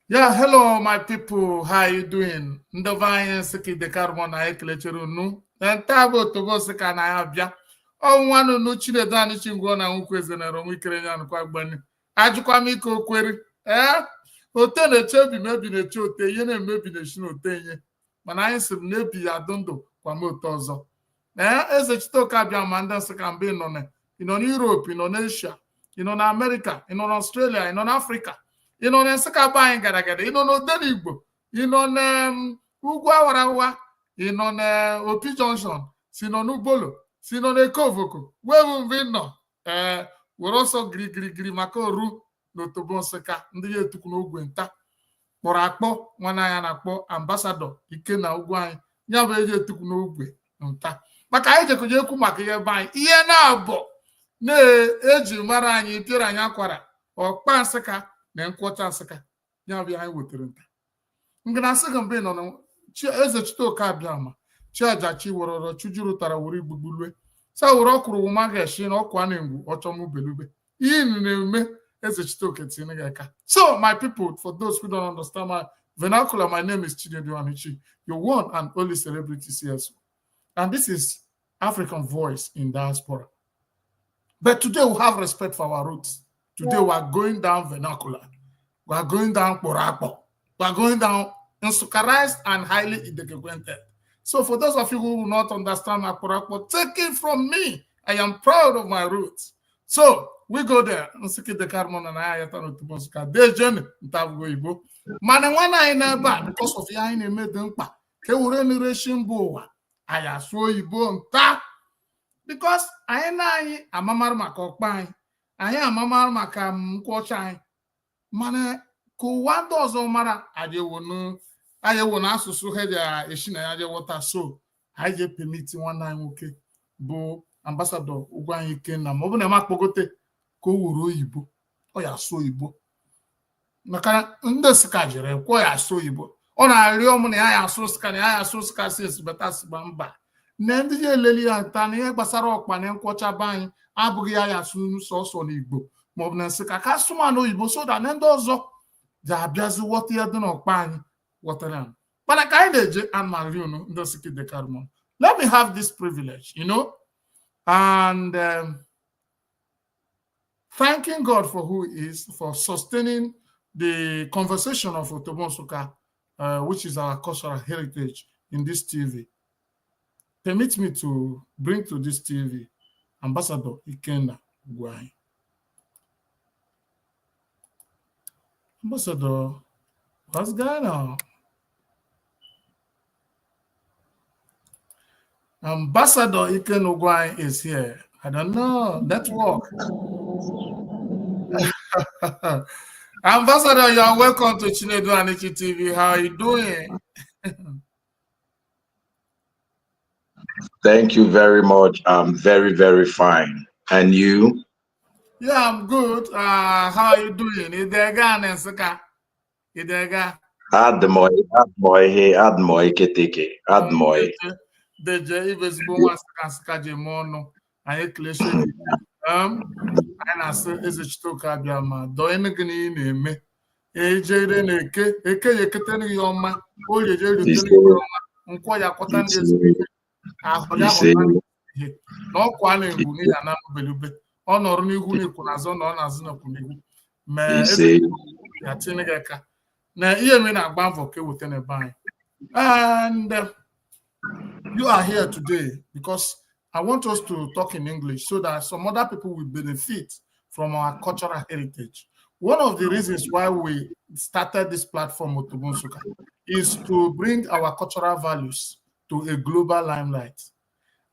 Yeah, hello, my people. How you doing? Ndovanye siki de carbon na ekelechero nu. Ntabo tobo sika na ya bia. O nwanu nu Chinedu Anichi na nkweze na ro ikere nya nkwa gbani. Ajukwa m ike okweri. Ote na-echebi mebi na-eche ote ihe na-emebi na-eshi na ote ihe. Mana anyị sị m na-ebi ya ndụ kwa m ote ọzọ. Eze Chitoka bịa ma ndị Nsụka mgbe ị nọ n'Europe, ị nọ n'Asia, ị nọ n'Amerika, ị nọ n'Australia, ị nọ n'Africa. Ị nọ na Nsụka be anyị gara gara, ị nọ n'Odenigbo, ị nọ n'Ugwu Awarawa, ị nọ n'Opi Junction, si nọ n'Ugbolo, si nọ n'Ekovoko, wee bụ mgbe ị nọ were ọsọ girigirigiri maka oru n'Otobo Nsukka ndị ya etukwu n'ogwe nta kpọrọ akpọ nwanne anya na-akpọ ambasadọ Ikenna Ugwuanyi ya bụ eji etukwu n'ogwe nta maka anyị jekoje ekwu maka ihe be anyị ihe na-abụ na-eji mara anyị pịara anyị akwara ọkpa Nsukka na nkwọcha Nsukka ya bụ anyị wetara nta ngana asị gị mgbe nọ na eze Chitoka abịa ma chiajachi worọrọ chujuru tara were igbugbulue sa were ọkwụrụ wụma ga-eshi na ọkwa na-egwu ọchọmubelube ihe na-eme eze Chitoka tinye gị aka. So my people, for those who don't understand my vernacular, my name is Chinedu Anichi, your one and only celebrity CSO, and this is African Voice in Diaspora. But today we have respect for our roots. Today we are going down vernacular. We are going down Porapo. We are going down Nsukkarized and highly integrated. So for those of you who will not understand my Porapo, take it from me. I am proud of my roots. So we go there. Nsukka de Carmon and I Otobo Nsukka. They journey ntavugo Igbo. Mana wana anyị na-ebe because of ya anyị na-eme dị mkpa ka ewere n'ireshi mba ụwa anyị asụọ Igbo nta because anyị na anyị amamara maka ọkpa anyị amamara maka nkwọcha anyị mana ka ụwa ndị ọzọ mara anyị ewu na asụsụ ha ji eshi na ya je wọta so anyị je permiti nwanne anyị nwoke bụ ambasadọ Ugwuanyi Ikenna ma ọ bụ na ema kpogote ka o wuru oyibo ọ ya asụ oyibo maka ndị Nsukka jere kwuo ya asụ oyibo ọ na-arịọ m na ya asụ Nsukka na ya asụ Nsukka si esibata siba mba na ndị ji eleli ya nta na ihe gbasara ọkpa na nkwọcha be anyị abụghị ya asụ sọsọ n'Igbo maọbụ na Nsukka ka asụmanụ oyibo so da na ndị ọzọ ji abịazi ghọta ya dị n'ọkpa anyị ghọtara ya mana ka anyị na-eje anmari unu ndị Nsukka de Carmon. Let me have this privilege, and thanking God for who he is, for sustaining the conversation of Otobo Nsukka, which is our cultural heritage in this TV. Permit me to bring to this TV Ambassador Ikenna Ugwuanyi. Ambassador, what's going on? Ambassador Ikenna Ugwuanyi is here. I don't know, network. Ambassador, you are welcome to Chinedu Anichi TV. How are you doing? Thank you very much. I'm very, very fine. And you? Yeah, I'm good. How are you doing? Idega Nsukka. Idega. Admoy keteke. Admoy. Deje ibezigbo nwa Nsukka je mono. Anyị kleshe anyị na-asị eze Chitoka abịa ma dọọ enegị na-eme ejere na eke ya ekete n'ihe ọma oye je rute n'ihe ọma nkwọ ya kwọta ndị ezigbo ahụ ya hụta ihe na ọkwa a na-egwu n'ihi na mbelube ọ nọrọ n'ihu n'ikwu n'azụ na ọ na-azụ n'okwu n'ihu ma eze ya tinye gị aka na ihe mere na-agba mbọ ka eweta n'ebe anyị. And you are here today because I want us to talk in English so that some other people will benefit from our cultural heritage. One of the reasons why we started this platform, Otobo Nsukka, is to bring our cultural values to a global limelight.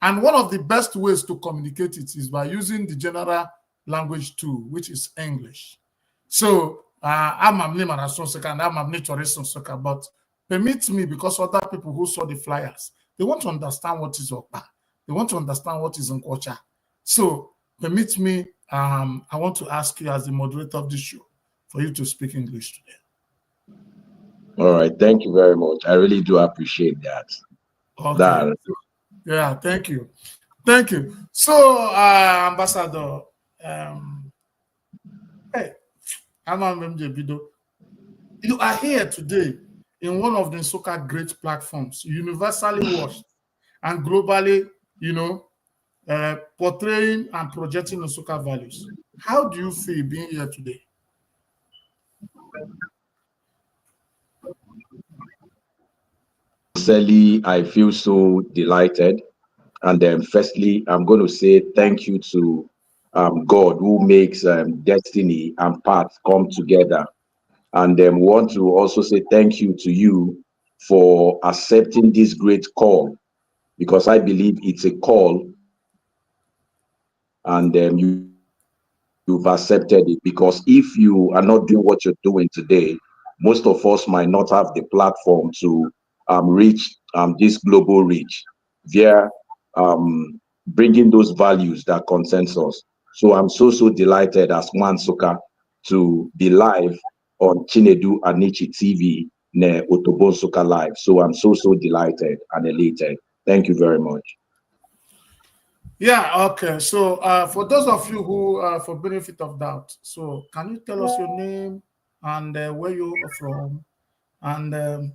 And one of the best ways to communicate it is by using the general language tool, which is English. So I'm a Nsukka and I'm a Nsukka, but permit me, because other people who saw the flyers, they want to understand what is OKPA. They want to understand what is Nkwocha. So permit me, I want to ask you as the moderator of this show for you to speak English today. All right. Thank you very much. I really do appreciate that. Okay. Yeah, thank you. Thank you. So, Ambassador, hey, I'm a video. You are here today in one of the Nsukka great platforms, universally watched and globally, portraying and projecting Nsukka values. How do you feel being here today? Sincerely, I feel so delighted. And then, firstly, I'm going to say thank you to God who makes destiny and paths come together. And then, want to also say thank you to you for accepting this great call, because I believe it's a call, and you've accepted it. Because if you are not doing what you're doing today, most of us might not have the platform to reach this global reach via bringing those values that consensus. So I'm so delighted as ON NSUKKA to be live on Chinedu Anichi TV, ne Otobo NSUKKA Live. So I'm so delighted and elated. Thank you very much. Yeah, okay. So for those of you who, for benefit of doubt, so can you tell us your name and where you are from and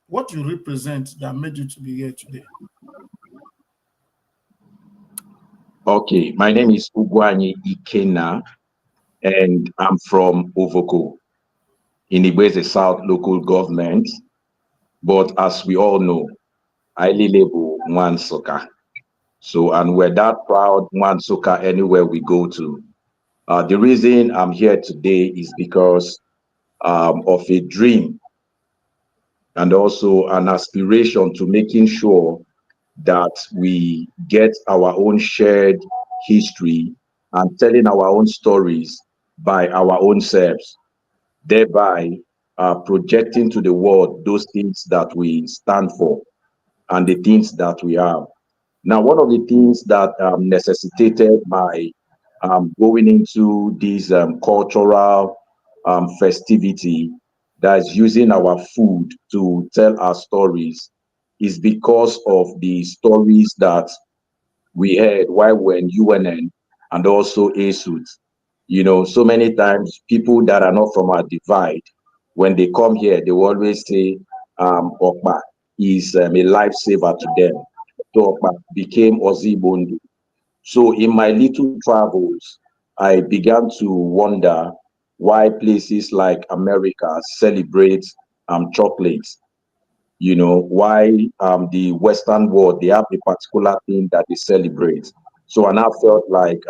what you represent that made you to be here today? Okay, my name is Ugwuanyi Ikenna, and I'm from Ovoko in Igbeze South local government. But as we all know, I label ON NSUKKA. So, and we're that proud ON NSUKKA anywhere we go to. The reason I'm here today is because of a dream and also an aspiration to making sure that we get our own shared history and telling our own stories by our own selves, thereby projecting to the world those things that we stand for and the things that we have. Now, one of the things that necessitated my going into this cultural festivity that's using our food to tell our stories is because of the stories that we heard while we're in UNN and also ASUT. You know, so many times people that are not from our divide, when they come here, they will always say OKPA is a lifesaver to them. So OKPA became Ozibondu. So in my little travels, I began to wonder why places like America celebrate chocolates. You know, why the Western world, they have a particular thing that they celebrate. So and I felt like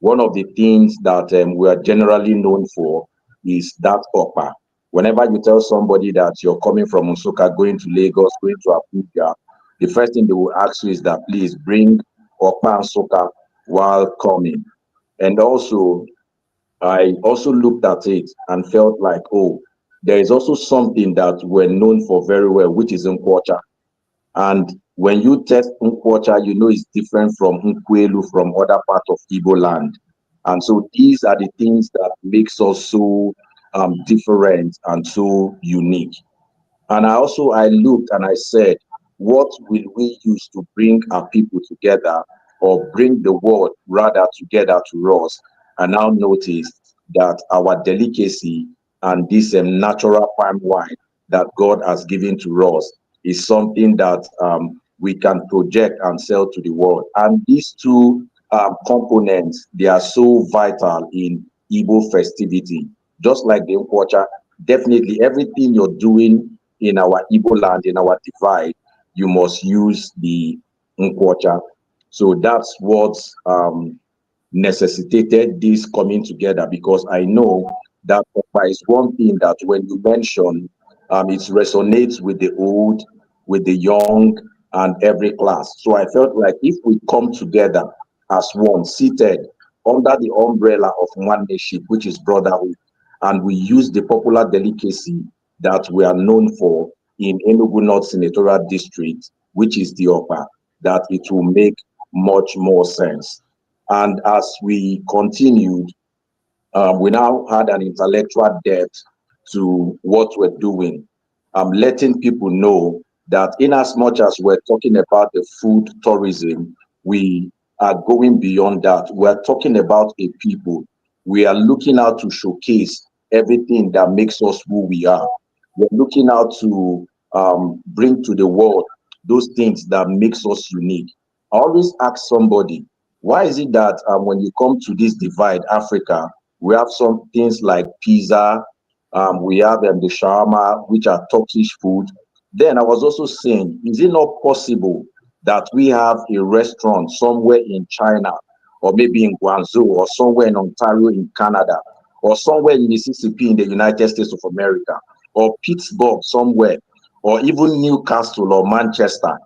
one of the things that we are generally known for is that OKPA. Whenever you tell somebody that you're coming from Nsukka, going to Lagos, going to Abuja, the first thing they will ask you is that please bring OKPA and Nsukka while coming. And also, I also looked at it and felt like, oh, there is also something that we're known for very well, which is Nkwocha. And when you test Nkwocha, you know it's different from Nkwelu from other parts of Igbo land. And so these are the things that makes us so different and so unique. And I looked and I said, what will we use to bring our people together or bring the world rather together to us? And now notice that our delicacy and this natural palm wine that God has given to us is something that we can project and sell to the world. And these two components, they are so vital in Igbo festivity. Just like the Nkwocha, definitely everything you're doing in our Igbo land, in our divide, you must use the Nkwocha. So that's what necessitated this coming together, because I know that OKPA is one thing that when you mention, it resonates with the old, with the young, and every class. So I felt like if we come together as one, seated under the umbrella of one nation, which is brotherhood, and we use the popular delicacy that we are known for in Enugu North Senatorial District, which is the OKPA, that it will make much more sense. And as we continued, we now had an intellectual depth to what we're doing. Letting people know that in as much as we're talking about the food tourism, we are going beyond that. We're talking about a people. We are looking out to showcase everything that makes us who we are. We're looking out to bring to the world those things that makes us unique. I always ask somebody, why is it that when you come to this divide, Africa, we have some things like pizza, we have the shawarma, which are Turkish food. Then I was also saying, is it not possible that we have a restaurant somewhere in China, or maybe in Guangzhou, or somewhere in Ontario in Canada, or somewhere in Mississippi in the United States of America, or Pittsburgh somewhere, or even Newcastle or Manchester,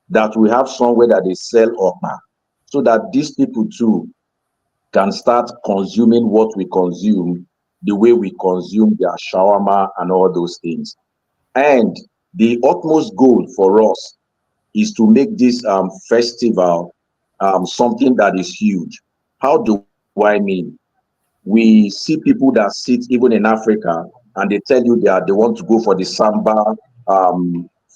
that we have somewhere that they sell okpa, so that these people too can start consuming what we consume, the way we consume their shawarma and all those things. And the utmost goal for us is to make this festival something that is huge. How do I mean? We see people that sit even in Africa and they tell you that they want to go for the Samba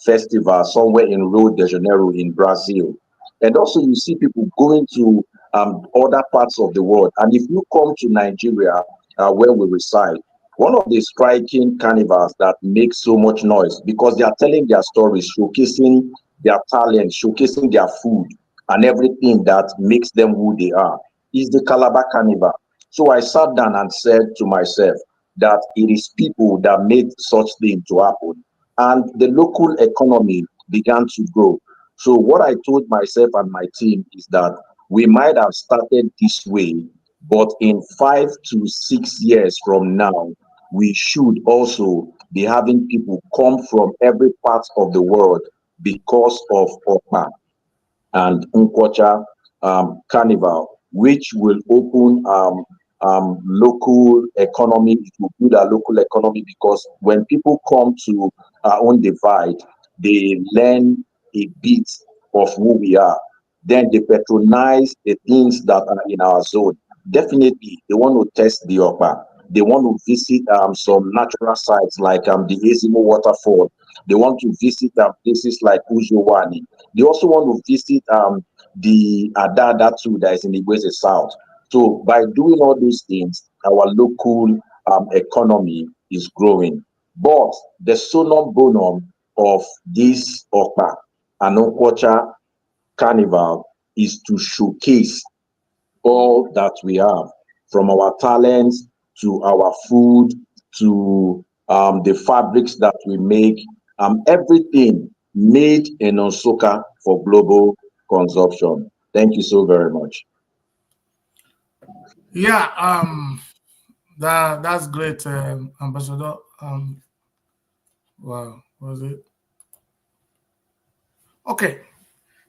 festival somewhere in Rio de Janeiro in Brazil. And also you see people going to other parts of the world. And if you come to Nigeria, where we reside, one of the striking carnivals that makes so much noise, because they are telling their stories, showcasing their talent, showcasing their food and everything that makes them who they are, is the Calabar Carnival. So I sat down and said to myself that it is people that made such thing to happen, and the local economy began to grow. So what I told myself and my team is that we might have started this way, but in 5 to 6 years from now, we should also be having people come from every part of the world because of OKPA and NKWUOCHA Carnival, which will open local economy. It will build our local economy, because when people come to our own divide, they learn a bit of who we are. Then they patronize the things that are in our zone. Definitely, they want to test the okpa. They want to visit some natural sites like the Ezimo waterfall. They want to visit places like Ujowani. They also want to visit the Adada too, that is in the Igweze South. So by doing all those things, our local economy is growing. But the sonum bonum of this OKPA and NKWUOCHA Carnival is to showcase all that we have, from our talents to our food to the fabrics that we make, everything made in Nsukka for global consumption. Thank you so very much. Yeah, that's great, Ambassador. Wow, was it? Okay,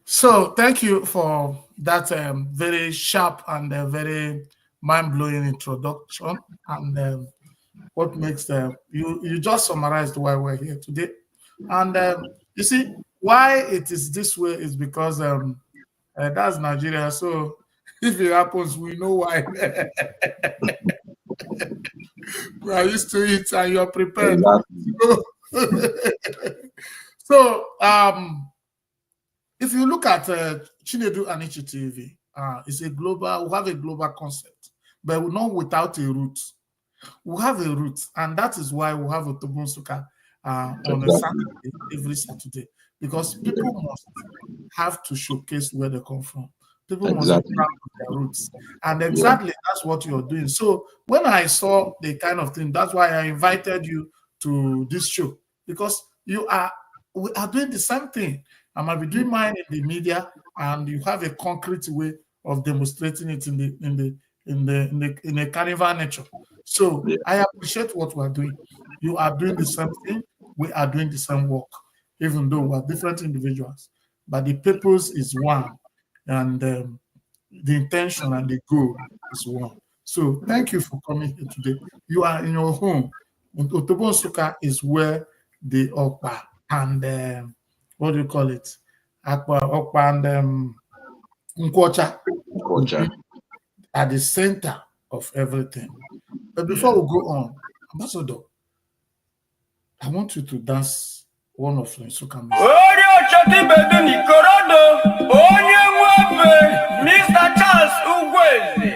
so thank you for that very sharp and very mind-blowing introduction, and what makes you just summarized why we're here today. And you see why it is this way is because that's Nigeria. So if it happens, we know why. We are used to it, and you're prepared. Exactly. So if you look at Chinedu Anichi TV, it's a global. We have a global concept, but we're not without a root. We have a root, and that is why we have Otobo NSUKKA on a Saturday, every Saturday, because people must have to showcase where they come from. People must be proud of their roots, and exactly that's what you're doing. So when I saw the kind of thing, that's why I invited you to this show, because we are doing the same thing. I might be doing mine in the media, and you have a concrete way of demonstrating it in the carnival nature. So I appreciate what we're doing. You are doing the same thing. We are doing the same work, even though we're different individuals. But the purpose is one, and the intention and the goal is one. So thank you for coming here today. You are in your home. Otobo NSUKKA is where the OKPA and what do you call it? OKPA and NKWUOCHA will be at the center of everything. But before we go on, Ambassador, I want you to dance one of the NSUKKA music. Mr. Charles Ugwuanyi.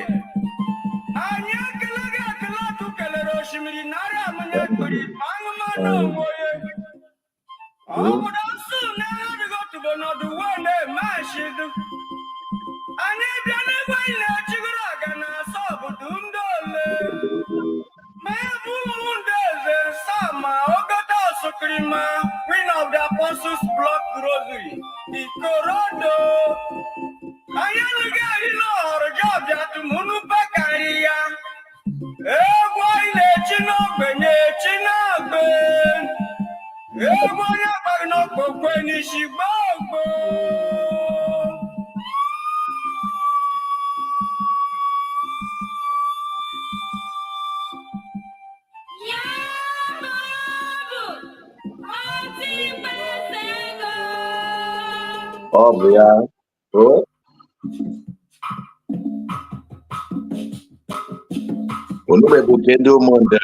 Queen of the Apostles Block Rosary, Ikorodo. Ayalugari Lord, job that Munu Bakaria. Boy, Chinobe, Chinobe. Boy, Bagno, when she bobo. Oh, yeah. Oh. Onubebo kendo monde.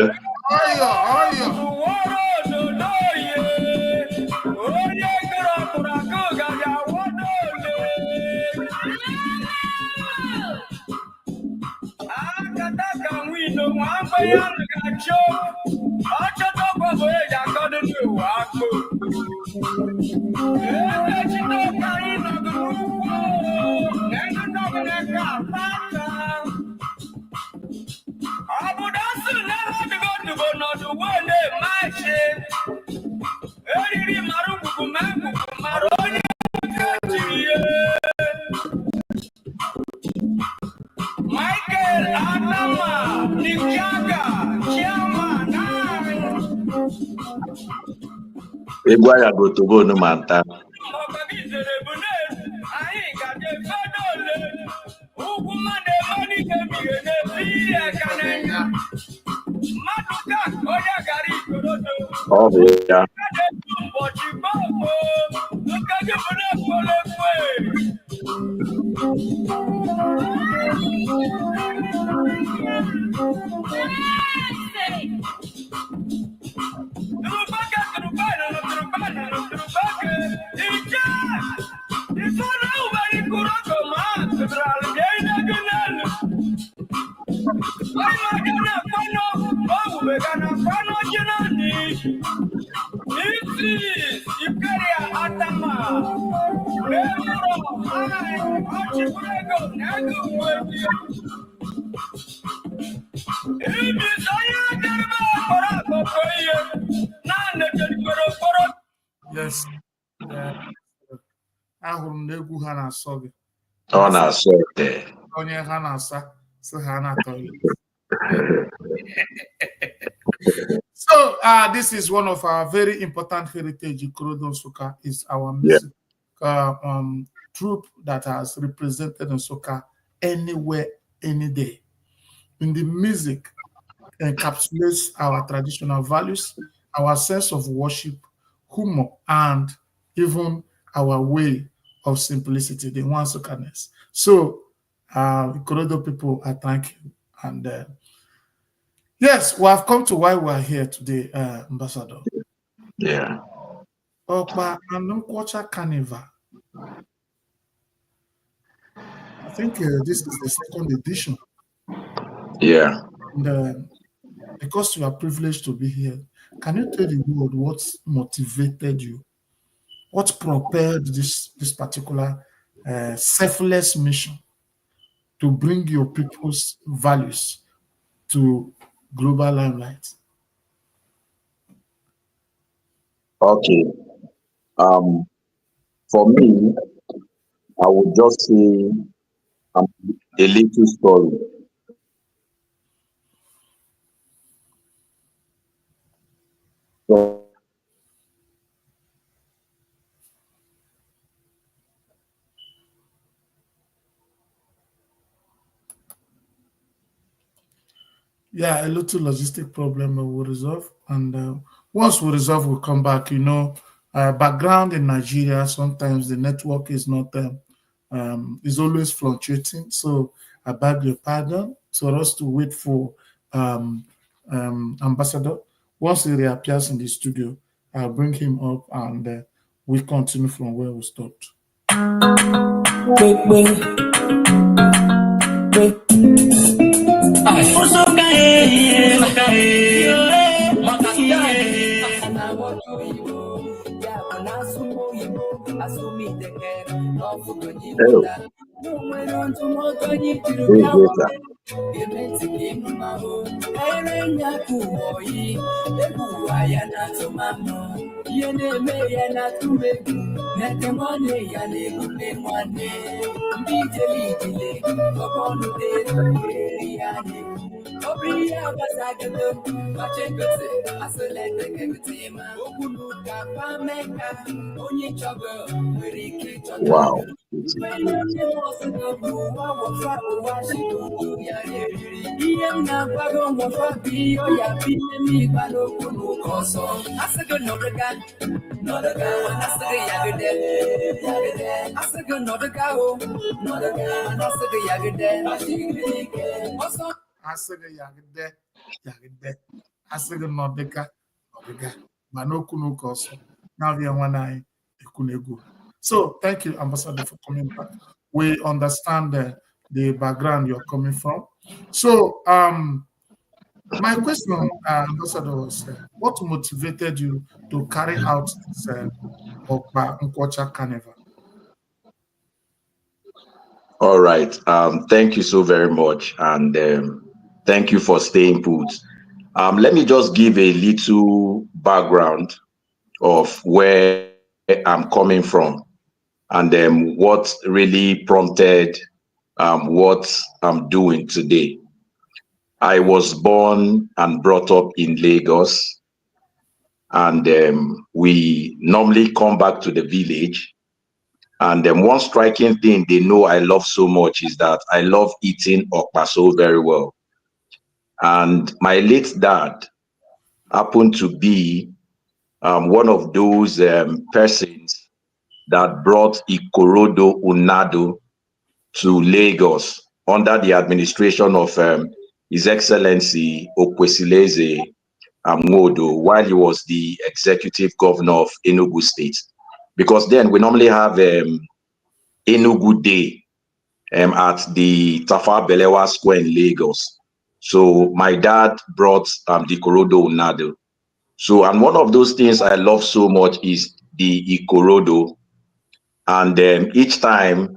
Egwaya go to go no manta. Oh, yeah. Yes. Ahụrụ m n'egwu ha na-asọ gị. Ọ na-asọ ete. Onye ha na-asa sị ha na-atọ gị. So this is one of our very important heritage. Ikorodo Nsukka is our music troupe that has represented Nsukka anywhere, any day. In the music encapsulates our traditional values, our sense of worship, humor, and even our way of simplicity, the one Nsukkaness. So, Ikorodo people, I thank you. And yes, we have come to why we are here today, Ambassador. Yeah. OKPA and NKWUOCHA Carnival. I think this is the second edition. Yeah. And because you are privileged to be here, can you tell the world what motivated you? What propelled this particular selfless mission to bring your people's values to global limelight? Okay. For me, I would just say a little story. So, yeah, a little logistic problem will resolve, and once we resolve, we'll come back. You know, background in Nigeria, sometimes the network is not is always fluctuating. So I beg your pardon for us to wait for Ambassador. Once he reappears in the studio, I'll bring him up, and we continue from where we stopped. Also Wow. So thank you, Ambassador, for coming back. We understand the background you're coming from. So my question, Ambassador, was what motivated you to carry out this OKPA NKWUOCHA Carnival? All right. Thank you so very much. And thank you for staying put. Let me just give a little background of where I'm coming from and what really prompted what I'm doing today. I was born and brought up in Lagos, and we normally come back to the village. And one striking thing they know I love so much is that I love eating okpa so very well. And my late dad happened to be one of those persons that brought Ikorodo Unado to Lagos under the administration of His Excellency Okwesileze Nwodo while he was the executive governor of Enugu State. Because then we normally have Enugu Day at the Tafa Balewa Square in Lagos. So my dad brought the Ikorodo Unado. So, and one of those things I love so much is the Ikorodo. And each time,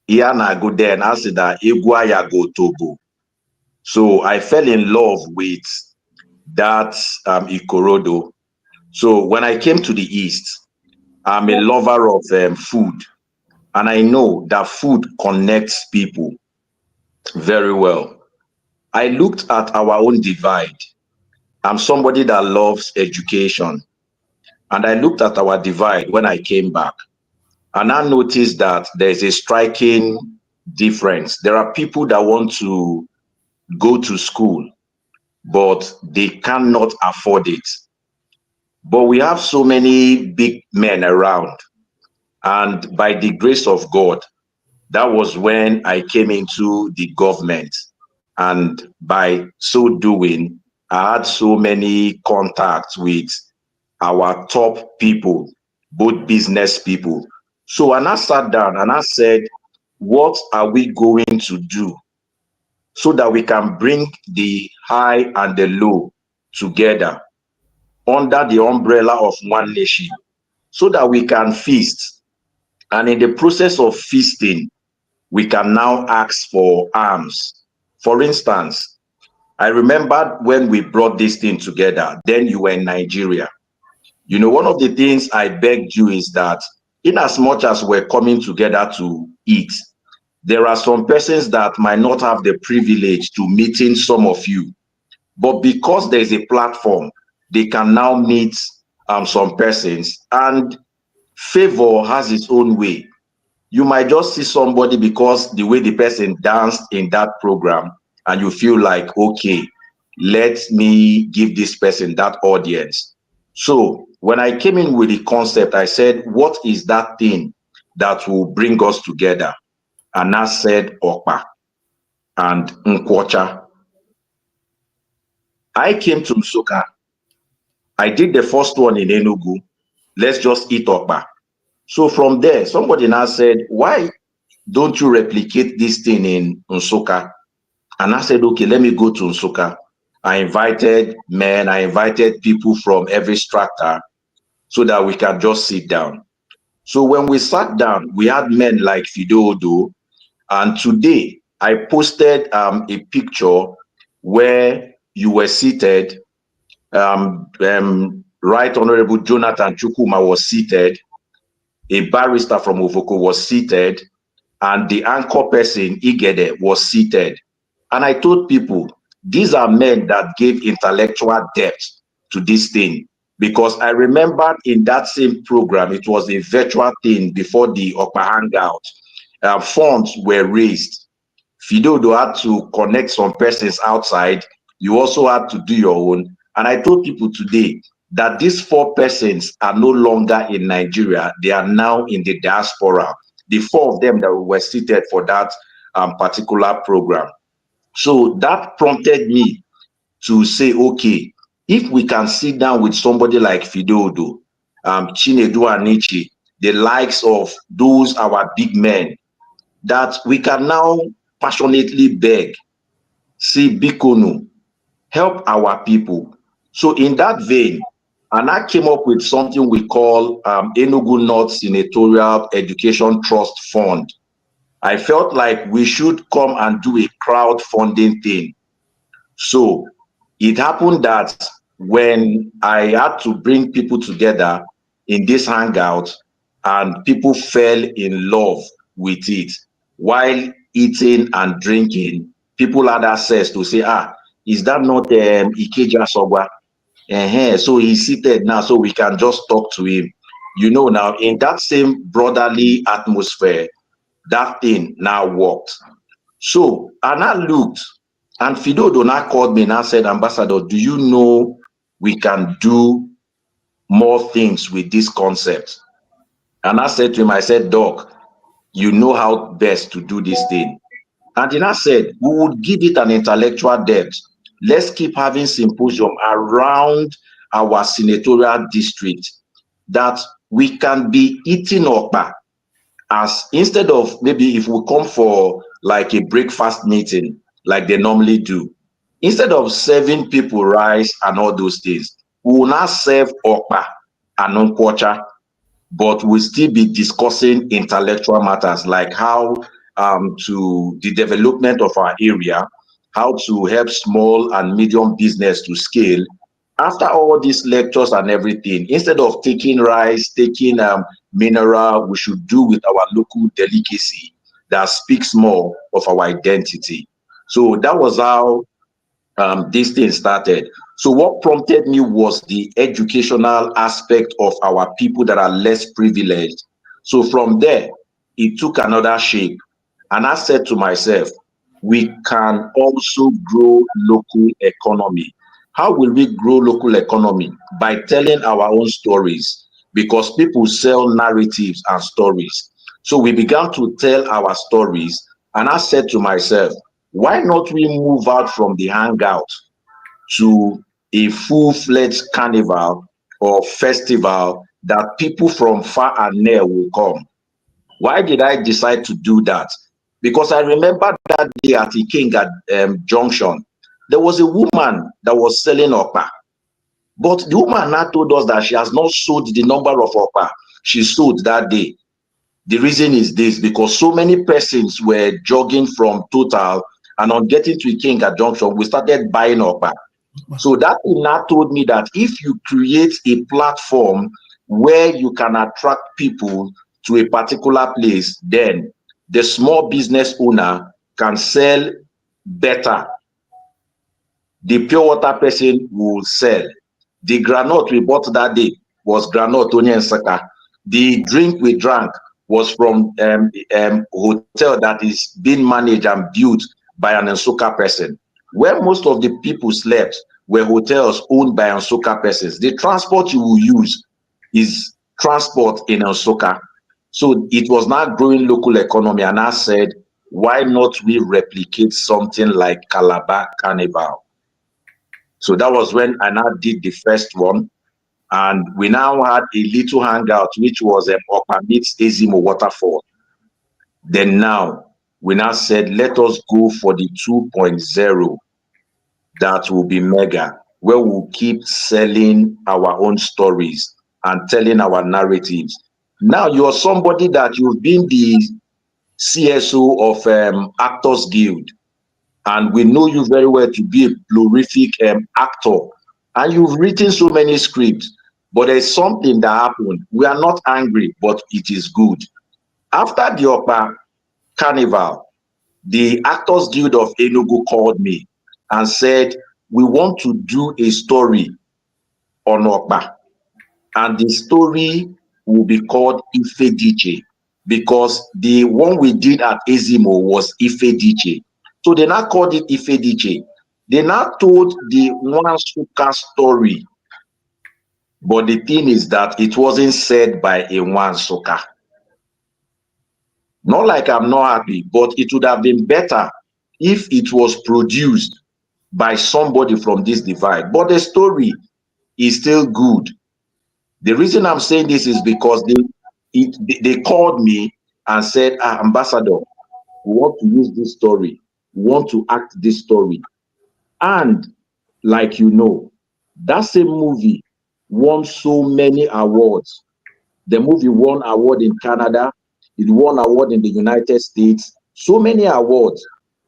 Iana go there and I said that Igwaya go Tobo. So I fell in love with that Ikorodo. So when I came to the East, I'm a lover of food. And I know that food connects people very well. I looked at our own divide. I'm somebody that loves education. And I looked at our divide when I came back. And I noticed that there's a striking difference. There are people that want to go to school, but they cannot afford it. But we have so many big men around. And by the grace of God, that was when I came into the government. And by so doing, I had so many contacts with our top people, both business people. So when I sat down and I said, what are we going to do so that we can bring the high and the low together under the umbrella of one nation so that we can feast? And in the process of feasting, we can now ask for arms. For instance, I remember when we brought this thing together, then you were in Nigeria. You know, one of the things I begged you is that in as much as we're coming together to eat, there are some persons that might not have the privilege to meeting some of you. But because there's a platform, they can now meet some persons, and favor has its own way. You might just see somebody because the way the person danced in that program, and you feel like, okay, let me give this person that audience. So when I came in with the concept, I said, what is that thing that will bring us together? And I said, OKPA and NKWUOCHA. I came to Nsukka. I did the first one in Enugu. Let's just eat OKPA. So from there, somebody now said, why don't you replicate this thing in Nsukka? And I said, okay, let me go to Nsukka. I invited men, I invited people from every strata so that we can just sit down. So when we sat down, we had men like Fido, and today I posted a picture where you were seated. Right Honorable Jonathan Chukuma was seated. A barrister from Ovoko was seated, and the anchor person, Igede, was seated. And I told people, these are men that gave intellectual depth to this thing. Because I remember in that same program, it was a virtual thing before the OKPA Hangout. Funds were raised. Fidodo had to connect some persons outside. You also had to do your own. And I told people today that these 4 persons are no longer in Nigeria. They are now in the diaspora. The 4 of them that were seated for that particular program. So that prompted me to say, okay, if we can sit down with somebody like Fidodo, Chinedu Anichi, the likes of those our big men, that we can now passionately beg, say, Bikonu, help our people. So in that vein, and I came up with something we call Enugu North Senatorial Education Trust Fund. I felt like we should come and do a crowdfunding thing. So it happened that when I had to bring people together in this hangout, and people fell in love with it while eating and drinking, people had access to say, is that not Ikeja Sogwa? So he's seated now, so we can just talk to him. You know, now in that same brotherly atmosphere, that thing now worked. So, and I looked, and Fido Dona called me and I said, Ambassador, do you know we can do more things with this concept? And I said to him, I said, Doc, you know how best to do this thing. And then I said, we would give it an intellectual depth. Let's keep having symposium around our senatorial district that we can be eating okpa, as instead of maybe if we come for like a breakfast meeting like they normally do, instead of serving people rice and all those things, we will now serve okpa and nkwocha, but we'll still be discussing intellectual matters like how to the development of our area, how to help small and medium business to scale. After all these lectures and everything, instead of taking rice, taking mineral, we should do with our local delicacy that speaks more of our identity. So that was how this thing started. So what prompted me was the educational aspect of our people that are less privileged. So from there, it took another shape. And I said to myself, we can also grow local economy. How will we grow local economy? By telling our own stories, because people sell narratives and stories. So we began to tell our stories, and I said to myself, why not we move out from the hangout to a full-fledged carnival or festival that people from far and near will come? Why did I decide to do that? Because I remember that day at Ikenga Junction, there was a woman that was selling okpa. But the woman now told us that she has not sold the number of okpa she sold that day. The reason is this, because so many persons were jogging from Total, and on getting to Ikenga Junction, we started buying okpa. So that thing now told me that if you create a platform where you can attract people to a particular place, then the small business owner can sell better. The pure water person will sell. The granite we bought that day was granite Tony and Saka. The drink we drank was from hotel that is being managed and built by an Nsukka person. Where most of the people slept were hotels owned by Nsukka persons. The transport you will use is transport in Nsukka. So it was not growing local economy, and I said, why not we replicate something like Calabar Carnival? So that was when I now did the first one, and we now had a little hangout, which was Okpa meets Ezimo Waterfall. Then now we now said, let us go for the 2.0 that will be mega, where we'll keep selling our own stories and telling our narratives. Now you're somebody that you've been the CSO of Actors Guild, and we know you very well to be a prolific actor, and you've written so many scripts. But there's something that happened. We are not angry, but it is good. After the OKPA Carnival, the Actors Guild of Enugu called me and said, we want to do a story on OKPA, and the story will be called Ifediche, because the one we did at Ezimo was Ifediche. So they now called it Ifediche. They now told the Nsukka story, but the thing is that it wasn't said by a Nsukka. Not like I'm not happy, but it would have been better if it was produced by somebody from this divide. But the story is still good. The reason I'm saying this is because they called me and said, Ambassador, we want to use this story. We want to act this story. And like you know, that same movie won so many awards. The movie won award in Canada. It won award in the United States. So many awards.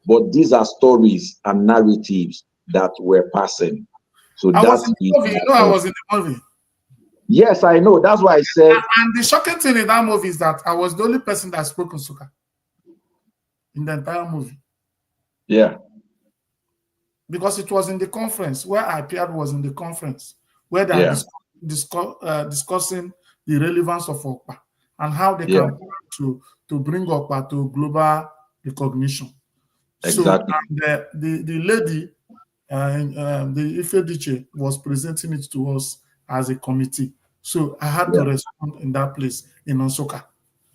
But these are stories and narratives that were passing. So I was that's in the it. movie. You know, I was in the movie. Yes, I know. That's why I said. And the shocking thing in that movie is that I was the only person that spoke Nsukka in the entire movie. Yeah. Because it was in the conference where I appeared, was in the conference where they are discussing the relevance of OKPA and how they can to bring OKPA to global recognition. Exactly. So the lady, the Ifediche, was presenting it to us as a committee. So I had to respond in that place in Nsukka.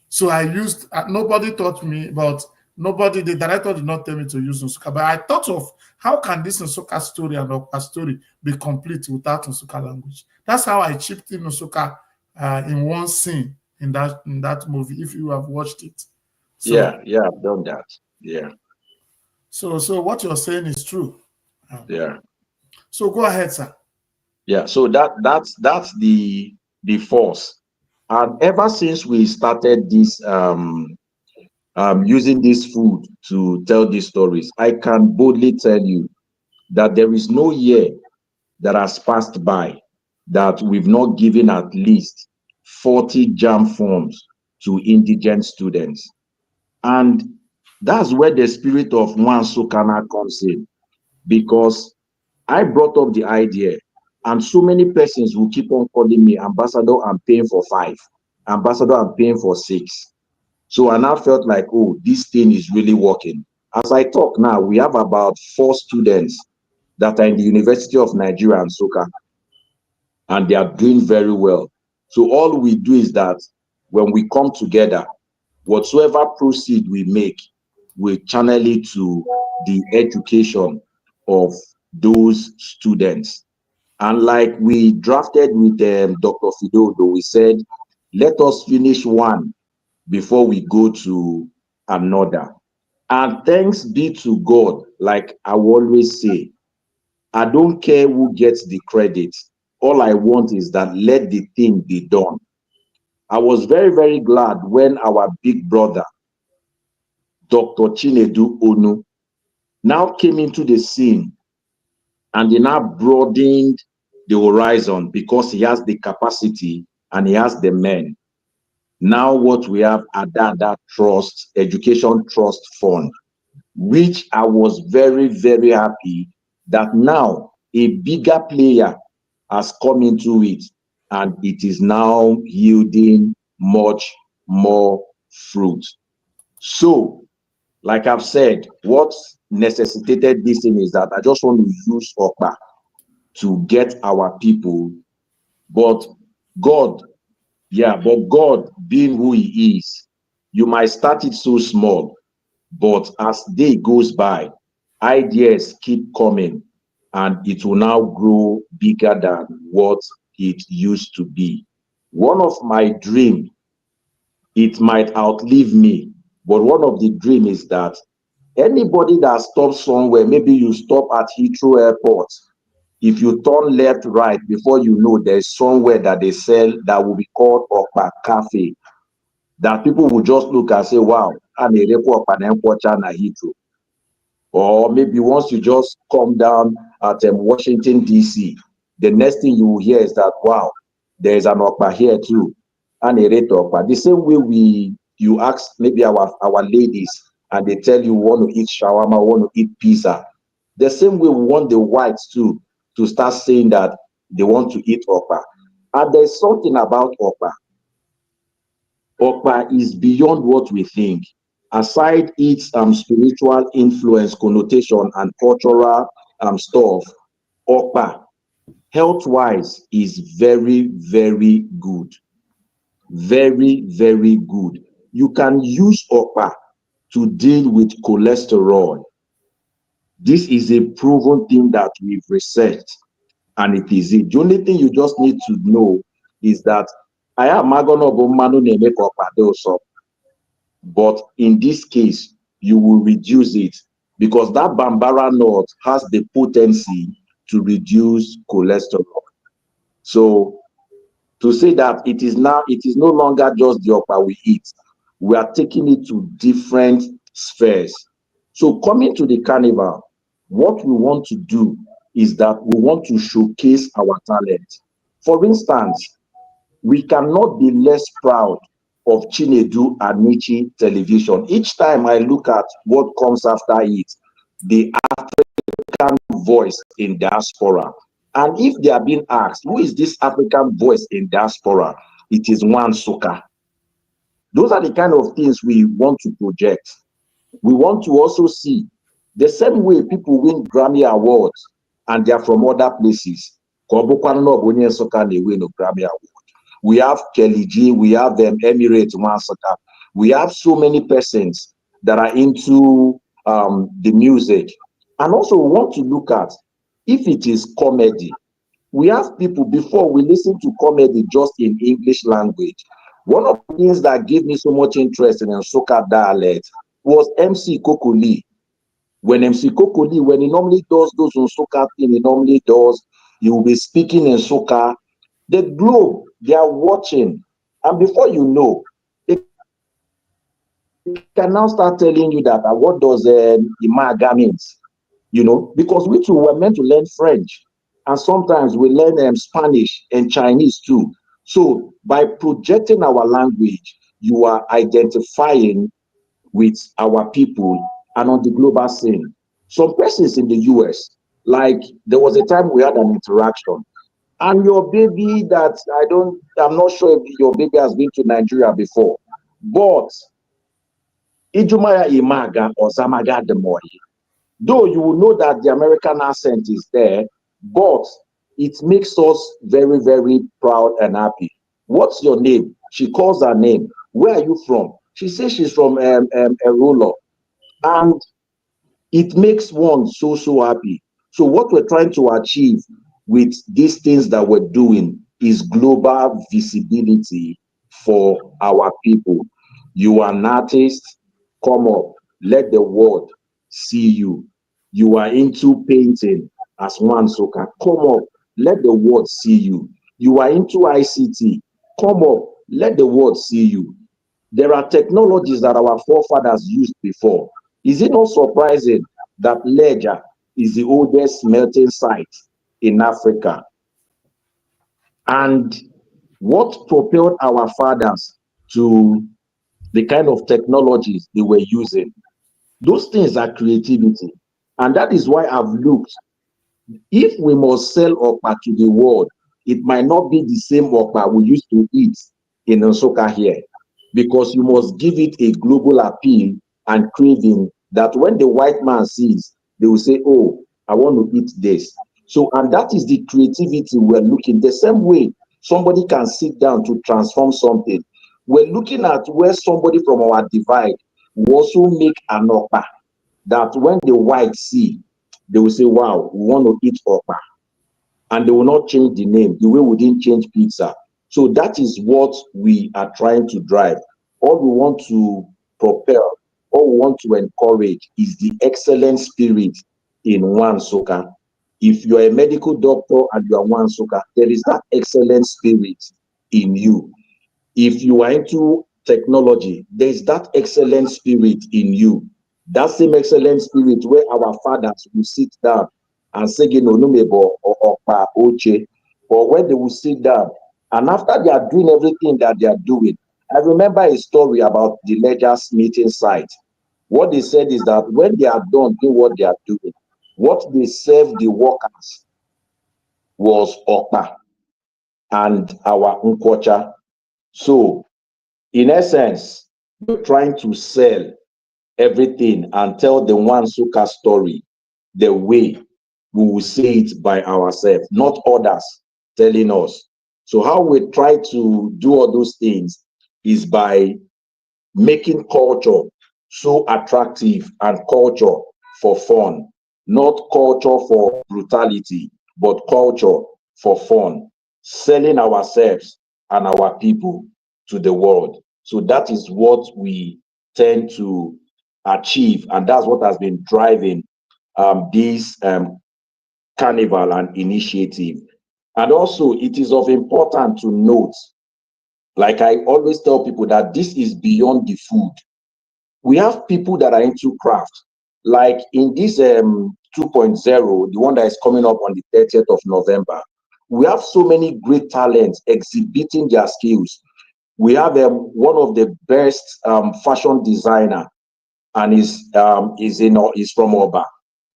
So I used, nobody taught me, but the director did not tell me to use Nsukka. But I thought of how can this Nsukka story and OKPA story be complete without Nsukka language. That's how I chipped in Nsukka in one scene in that movie, if you have watched it. So, I've done that. Yeah. So what you're saying is true. Yeah. So go ahead, sir. Yeah. So that's the force. And ever since we started this using this food to tell these stories, I can boldly tell you that there is no year that has passed by that we've not given at least 40 JAM forms to indigent students. And that's where the spirit of Nsukka comes in, because I brought up the idea, and so many persons will keep on calling me, Ambassador, I'm paying for 5. Ambassador, I'm paying for 6. So I now felt like, oh, this thing is really working. As I talk now, we have about 4 students that are in the University of Nigeria and Nsukka, and they are doing very well. So all we do is that when we come together, whatsoever proceed we make, we channel it to the education of those students. And like we drafted with Dr. Fidodo, we said, let us finish one before we go to another. And thanks be to God, like I always say, I don't care who gets the credit. All I want is that let the thing be done. I was very, very glad when our big brother, Dr. Chinedu Onu, now came into the scene, and he now broadened the horizon because he has the capacity and he has the men. Now what we have at that trust, education trust fund, which I was very, very happy that now a bigger player has come into it, and it is now yielding much more fruit. So, like I've said, what necessitated this thing is that I just want to use OKPA to get our people, but God being who he is, you might start it so small, but as day goes by, ideas keep coming, and it will now grow bigger than what it used to be. One of my dreams, it might outlive me, But one of the dream is that anybody that stops somewhere, maybe you stop at Heathrow Airport, if you turn left, right, before you know, there's somewhere that they sell that will be called OKPA Cafe, that people will just look and say, wow, and a OKPA and NKWUOCHA na Heathrow. Or maybe once you just come down at Washington, D.C., the next thing you will hear is that, wow, there's an OKPA here too, and a rate OKPA. The same way you ask maybe our ladies, and they tell you want to eat shawarma, want to eat pizza. The same way we want the whites too to start saying that they want to eat OKPA. And there's something about OKPA. OKPA is beyond what we think. Aside its spiritual influence, connotation, and cultural stuff, OKPA, health-wise, is very, very good. Very, very good. You can use OKPA to deal with cholesterol. This is a proven thing that we've researched, and it is it. The only thing you just need to know is that I am OKPA, but in this case, you will reduce it because that Bambara nut has the potency to reduce cholesterol. So to say that it is no longer just the OKPA we eat, we are taking it to different spheres. So coming to the carnival, what we want to do is that we want to showcase our talent. For instance, we cannot be less proud of Chinedu Anichi television. Each time I look at what comes after it, the African voice in diaspora. And if they are being asked, who is this African voice in diaspora? It is ON NSUKKA. Those are the kind of things we want to project. We want to also see the same way people win Grammy Awards and they are from other places. ON NSUKKA they win a Grammy Award. We have Kelly G, we have Emirates, ON NSUKKA. We have so many persons that are into the music. And also we want to look at if it is comedy. We have people, before we listen to comedy just in English language. One of the things that gave me so much interest in Nsukka dialect was MC Kokoli. When MC Kokoli, when he normally does those Nsukka thing, he normally does, he will be speaking in Nsukka. The globe, they are watching. And before you know, they can now start telling you that what does Imaga means? You know, because we too were meant to learn French. And sometimes we learn Spanish and Chinese too. So by projecting our language, you are identifying with our people and on the global scene. Some persons in the US, like there was a time we had an interaction, and your baby that I'm not sure if your baby has been to Nigeria before, but Ijumaya Imaga or Zamaga Demoy. Though you will know that the American accent is there, but it makes us very, very proud and happy. What's your name? She calls her name. Where are you from? She says she's from Erulo. And it makes one so, so happy. So what we're trying to achieve with these things that we're doing is global visibility for our people. You are an artist, come up, let the world see you. You are into painting as ON NSUKKA, come up, let the world see you. You are into ICT, come up, let the world see you. There are technologies that our forefathers used before. Is it not surprising that Ledger is the oldest smelting site in Africa? And what propelled our fathers to the kind of technologies they were using? Those things are creativity. And that is why I've looked. If we must sell OKPA to the world, it might not be the same OKPA we used to eat in Nsukka here, because you must give it a global appeal and craving that when the white man sees, they will say, oh, I want to eat this. So, and that is the creativity we're looking. The same way somebody can sit down to transform something, we're looking at where somebody from our divide will also make an OKPA that when the whites see, they will say, wow, we want to eat OKPA. And they will not change the name the way we didn't change pizza. So that is what we are trying to drive. All we want to propel all we want to encourage is the excellent spirit in Nsukka. If you are a medical doctor and you are Nsukka, there is that excellent spirit in you. If you are into technology, there is that excellent spirit in you. That same excellent spirit where our fathers will sit down and say, Onumebo or Okpa Oche, or when they will sit down, and after they are doing everything that they are doing, I remember a story about the Ledger's meeting site. What they said is that when they are done doing what they are doing, what they served the workers was Okpa and our Nkwocha. So, in essence, we're trying to sell everything and tell the Nsukka story the way we will say it by ourselves, not others telling us. So how we try to do all those things is by making culture so attractive and culture for fun, not culture for brutality, but culture for fun, selling ourselves and our people to the world. So that is what we tend to achieve, and that's what has been driving this carnival and initiative. And also, it is of importance to note, like I always tell people, that this is beyond the food. We have people that are into craft, like in this 2.0, the one that is coming up on the 30th of November. We have so many great talents exhibiting their skills. We have one of the best fashion designer, and is from Oba.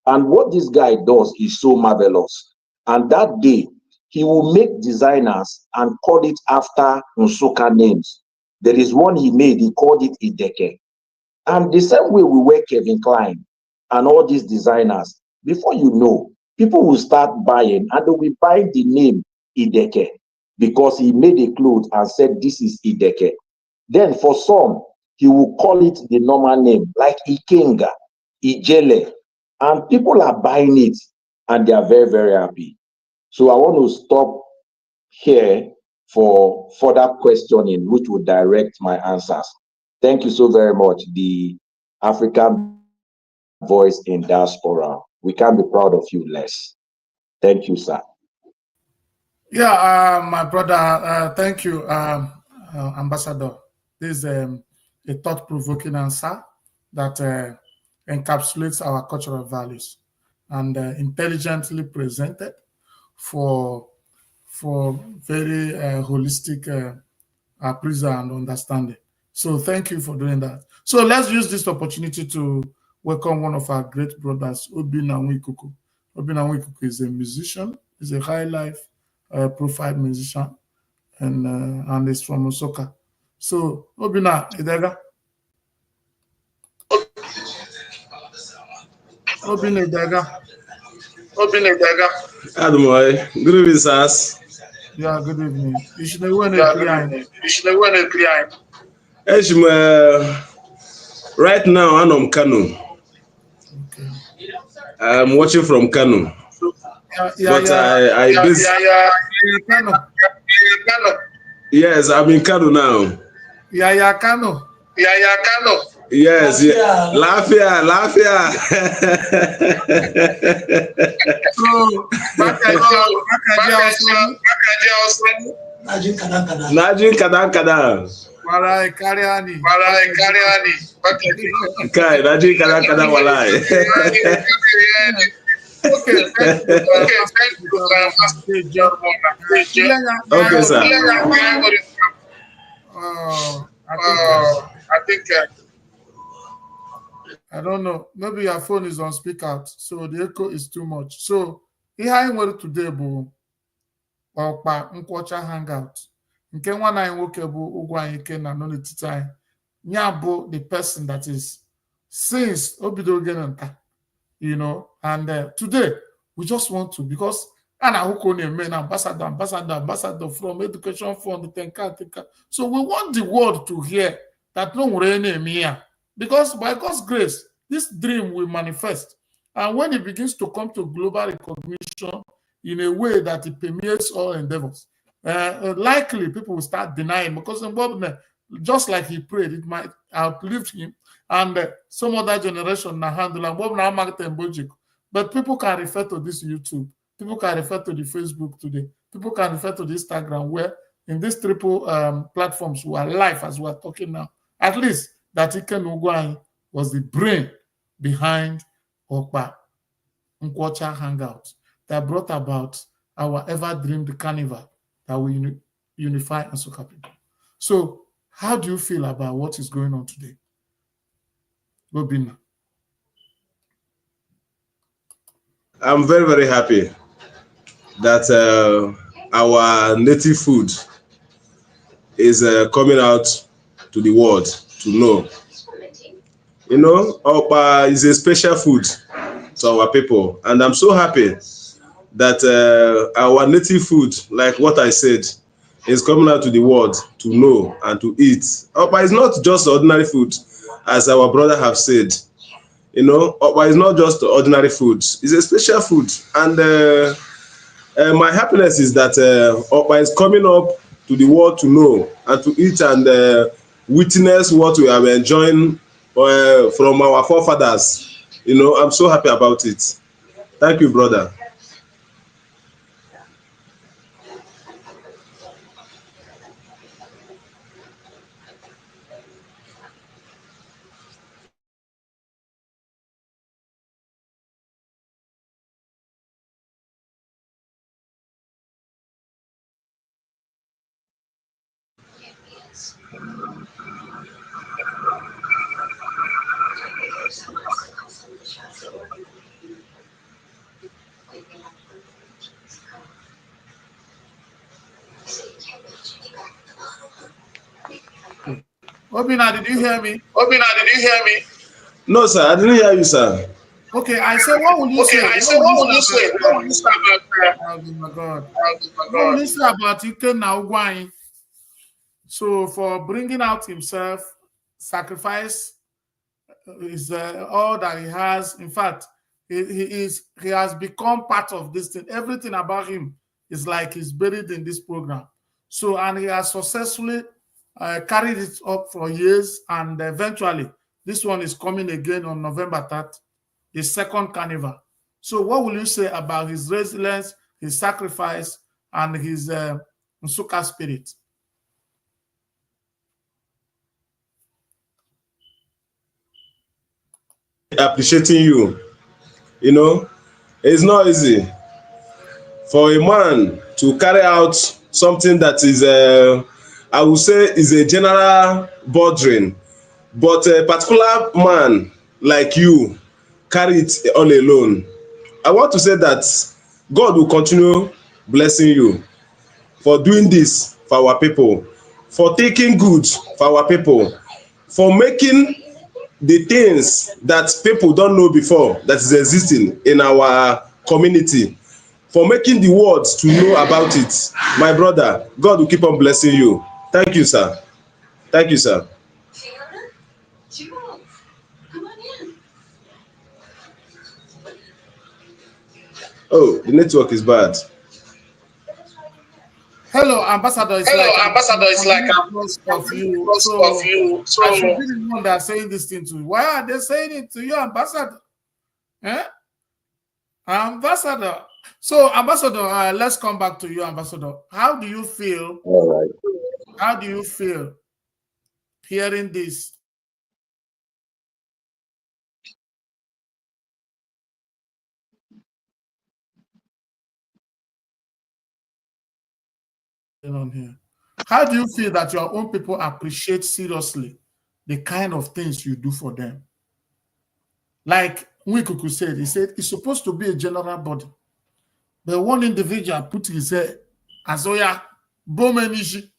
And what this guy does is so marvelous. And that day, he will make designers and call it after Nsukka names. There is one he made, he called it Ideke. And the same way we wear Kevin Klein and all these designers, before you know, people will start buying, and they will buy the name Ideke because he made a cloth and said, this is Ideke. Then for some, he will call it the normal name, like Ikenga, Ijele, and people are buying it, and they are very, very happy. So I want to stop here for further questioning, which will direct my answers. Thank you so very much, the African voice in diaspora. We can't be proud of you less. Thank you, sir. Yeah, my brother, thank you, Ambassador. This is a thought-provoking answer that encapsulates our cultural values and intelligently presented for very holistic appraisal and understanding. So thank you for doing that. So let's use this opportunity to welcome one of our great brothers, Obinna Ugwuanyi. Obinna Ugwuanyi is a musician, is a high life profile musician, and is from Nsukka. So Obinna, Idega. Obinna Idega. Obinna Idega. Adumoy, good evening, sirs. Yeah, good evening. You should know when you're clear. Right now, I'm Kano. Okay. I'm watching from Kano. But I Kano. Yes, I'm in Kano now. Yeah, Kano. Kano. Yes, yeah. Lafia. So, Najin kada. Walai Kariani. Kai, Najin kada walai. Okay, Okay, sir. I think I don't know. Maybe your phone is on speaker, so the echo is too much. So, ihe anyị nwere today bụ OKPA NKWUOCHA HANGOUT. Nke nwana anyị nwoke bụ Ugwuanyi Ikenna nọ n'etiti anyị. Ya bụ the person that is since obido gene nka, you know, and today we just want to, because Anna Hukone main ambassador from Education Fund, Tenka. So we want the world to hear that no name here. Because by God's grace, this dream will manifest. And when it begins to come to global recognition in a way that it permeates all endeavors, likely people will start denying, because just like he prayed, it might outlive him and some other generation na handle and but people can refer to this YouTube, people can refer to the Facebook today, people can refer to the Instagram, where in these triple platforms we are live as we are talking now. At least that Ikenna Ugwuanyi was the brain behind OKPA AND Hangout that brought about our ever-dreamed carnival that will unify Nsukka people. So, how do you feel about what is going on today? Bobina. I'm very, very happy that our native food is coming out to the world to know. You know, OKPA is a special food to our people, and I'm so happy that our native food, like what I said, is coming out to the world to know and to eat. OKPA is not just ordinary food, as our brother have said. You know, OKPA is not just ordinary food. It's a special food. And my happiness is that OKPA is coming up to the world to know and to eat and witness what we are enjoying from our forefathers. You know, I'm so happy about it. Thank you, brother. Obina, did you hear me? Obina, did you hear me? No, sir, I didn't hear you, sir. Okay, I said, what will you say? I said, what will you say? What will you say about oh my God. What will you say about Ikenna Ugwuanyi? So for bringing out himself, sacrifice is all that he has. In fact, he has become part of this thing. Everything about him is like he's buried in this program. So, and he has successfully carried it up for years, and eventually this one is coming again on November 3rd, the second carnival. So what will you say about his resilience, his sacrifice, and his Nsukka spirit? Appreciating you. You know, it's not easy for a man to carry out something that is, I would say, is a general bordering, but a particular man like you carry it all alone. I want to say that God will continue blessing you for doing this for our people, for taking good for our people, for making the things that people don't know before that is existing in our community, for making the world to know about it. My brother, God will keep on blessing you. Thank you, sir. Thank you, sir. Oh, the network is bad. Hello, Ambassador. Ambassador. It's like I'm close of you. So I should be the one that's saying this thing to you. Why are they saying it to you, Ambassador? Eh? Ambassador. So, Ambassador, let's come back to you, Ambassador. How do you feel? All right. How do you feel hearing this? On here. How do you feel that your own people appreciate seriously the kind of things you do for them? Like Nwikuku said, he said it's supposed to be a general body. But one individual put his head, Azoya, Bomenishi,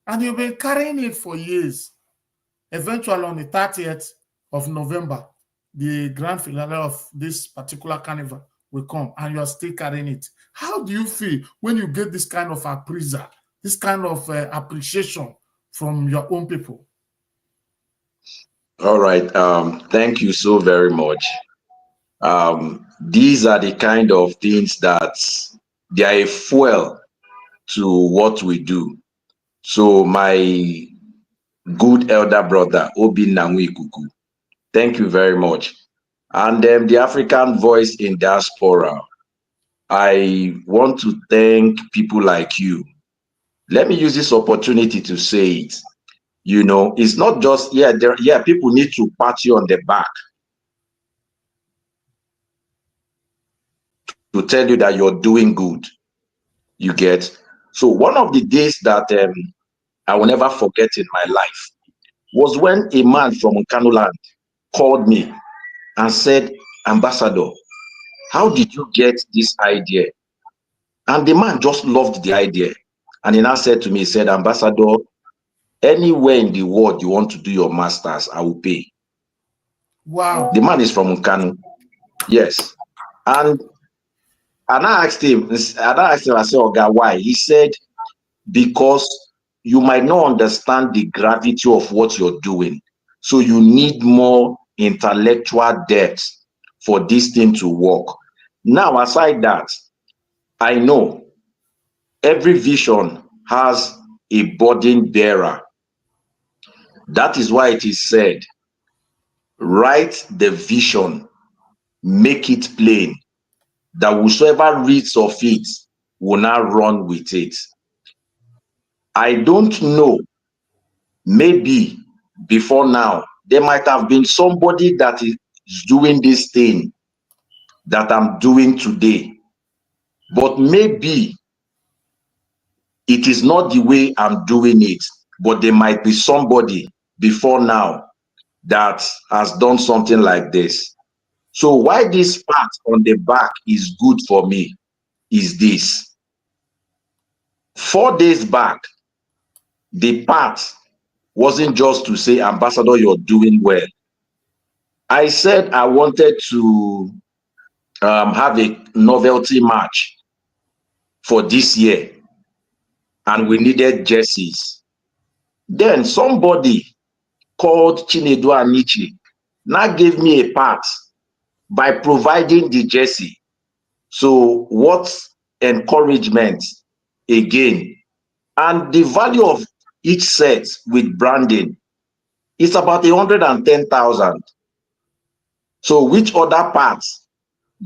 and you've been carrying it for years. Eventually, on the 30th of November, the grand finale of this particular carnival will come, and you are still carrying it. How do you feel when you get this kind of appraisal, this kind of appreciation from your own people? All right. Thank you so very much. These are the kind of things that they are a fuel to what we do. So my good elder brother, Obinna Nwikuku. Thank you very much. And the African Voice in Diaspora. I want to thank people like you. Let me use this opportunity to say it. You know, it's not just, people need to pat you on the back to tell you that you're doing good. You get? So one of the days that I will never forget in my life was when a man from Kanuland called me and said, Ambassador, how did you get this idea? And the man just loved the idea. And he now said to me, he said, Ambassador, anywhere in the world you want to do your masters, I will pay. Wow. The man is from Nkanu. Yes. And I asked him, I said, Oga, why? He said, because you might not understand the gravity of what you're doing. So you need more intellectual depth for this thing to work. Now, aside that, I know every vision has a burden bearer. That is why it is said, write the vision, make it plain, that whosoever reads of it will not run with it. I don't know, maybe before now, there might have been somebody that is doing this thing that I'm doing today, but maybe it is not the way I'm doing it, but there might be somebody before now that has done something like this. So why this part on the back is good for me is this. 4 days back, the part wasn't just to say, Ambassador, you're doing well. I said I wanted to have a novelty match for this year, and we needed jerseys. Then somebody called Chinedu Anichi now gave me a part by providing the jersey. So what encouragement again. And the value of each set with branding is about 110,000. So which other parts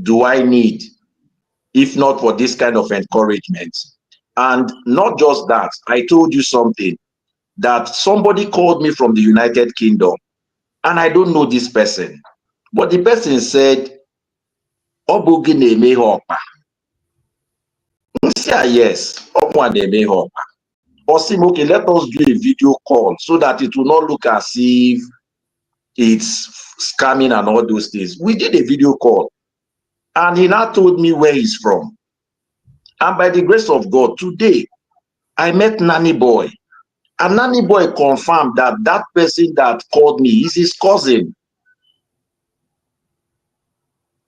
do I need if not for this kind of encouragement? And not just that, I told you something, that somebody called me from the United Kingdom, and I don't know this person, but the person said, Obugi na-eme OKPA. Yes, Obugi na-eme OKPA. Okay, let us do a video call so that it will not look as if it's scamming and all those things. We did a video call, and he now told me where he's from. And by the grace of God, today, I met Nanny Boy. And Nanny Boy confirmed that that person that called me is his cousin.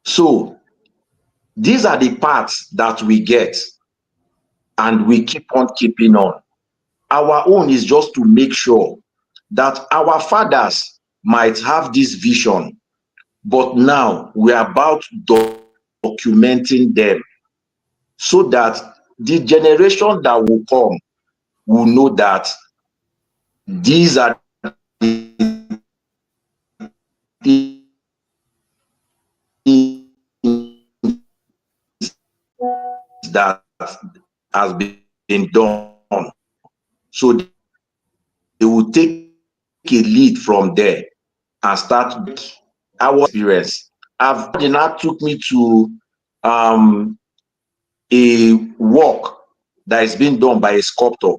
So, these are the parts that we get, and we keep on keeping on. Our own is just to make sure that our fathers might have this vision, but now we are about documenting them so that the generation that will come will know that these are the things that has been done. So they will take a lead from there and start our experience. It now took me to a work that is being done by a sculptor,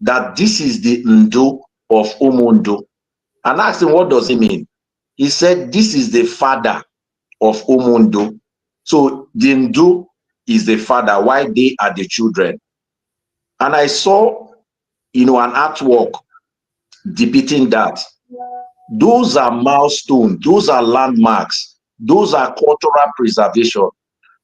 that this is the Ndo of Omondo. And I asked him, what does it mean? He said, this is the father of Omondo. So the Ndo is the father, while they are the children. And I saw, an artwork depicting that. Those are milestones, those are landmarks, those are cultural preservation.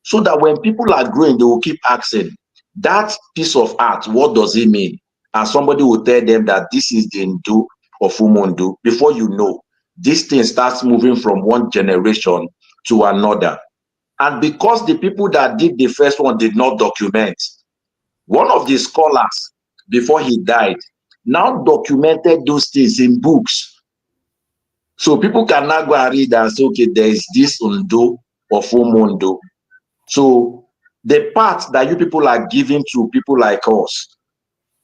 So that when people are growing, they will keep asking, that piece of art, what does it mean? And somebody will tell them that this is the Ndo of Umundu. Before you know, this thing starts moving from one generation to another. And because the people that did the first one did not document, one of the scholars, before he died, now documented those things in books. So people can now go and read and say, okay, there is this Undo or Fomondo. So the part that you people are giving to people like us,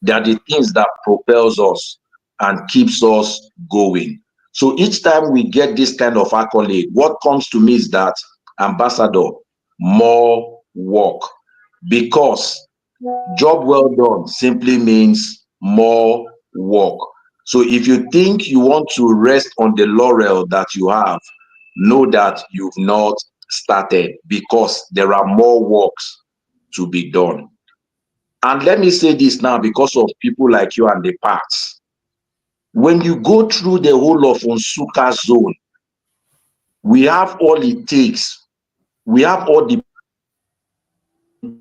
they are the things that propels us and keeps us going. So each time we get this kind of accolade, what comes to me is that, Ambassador, more work, because job well done simply means more work. So if you think you want to rest on the laurel that you have, know that you've not started, because there are more works to be done. And let me say this now, because of people like you and the parts. When you go through the whole of Nsukka zone, we have all it takes. We have all the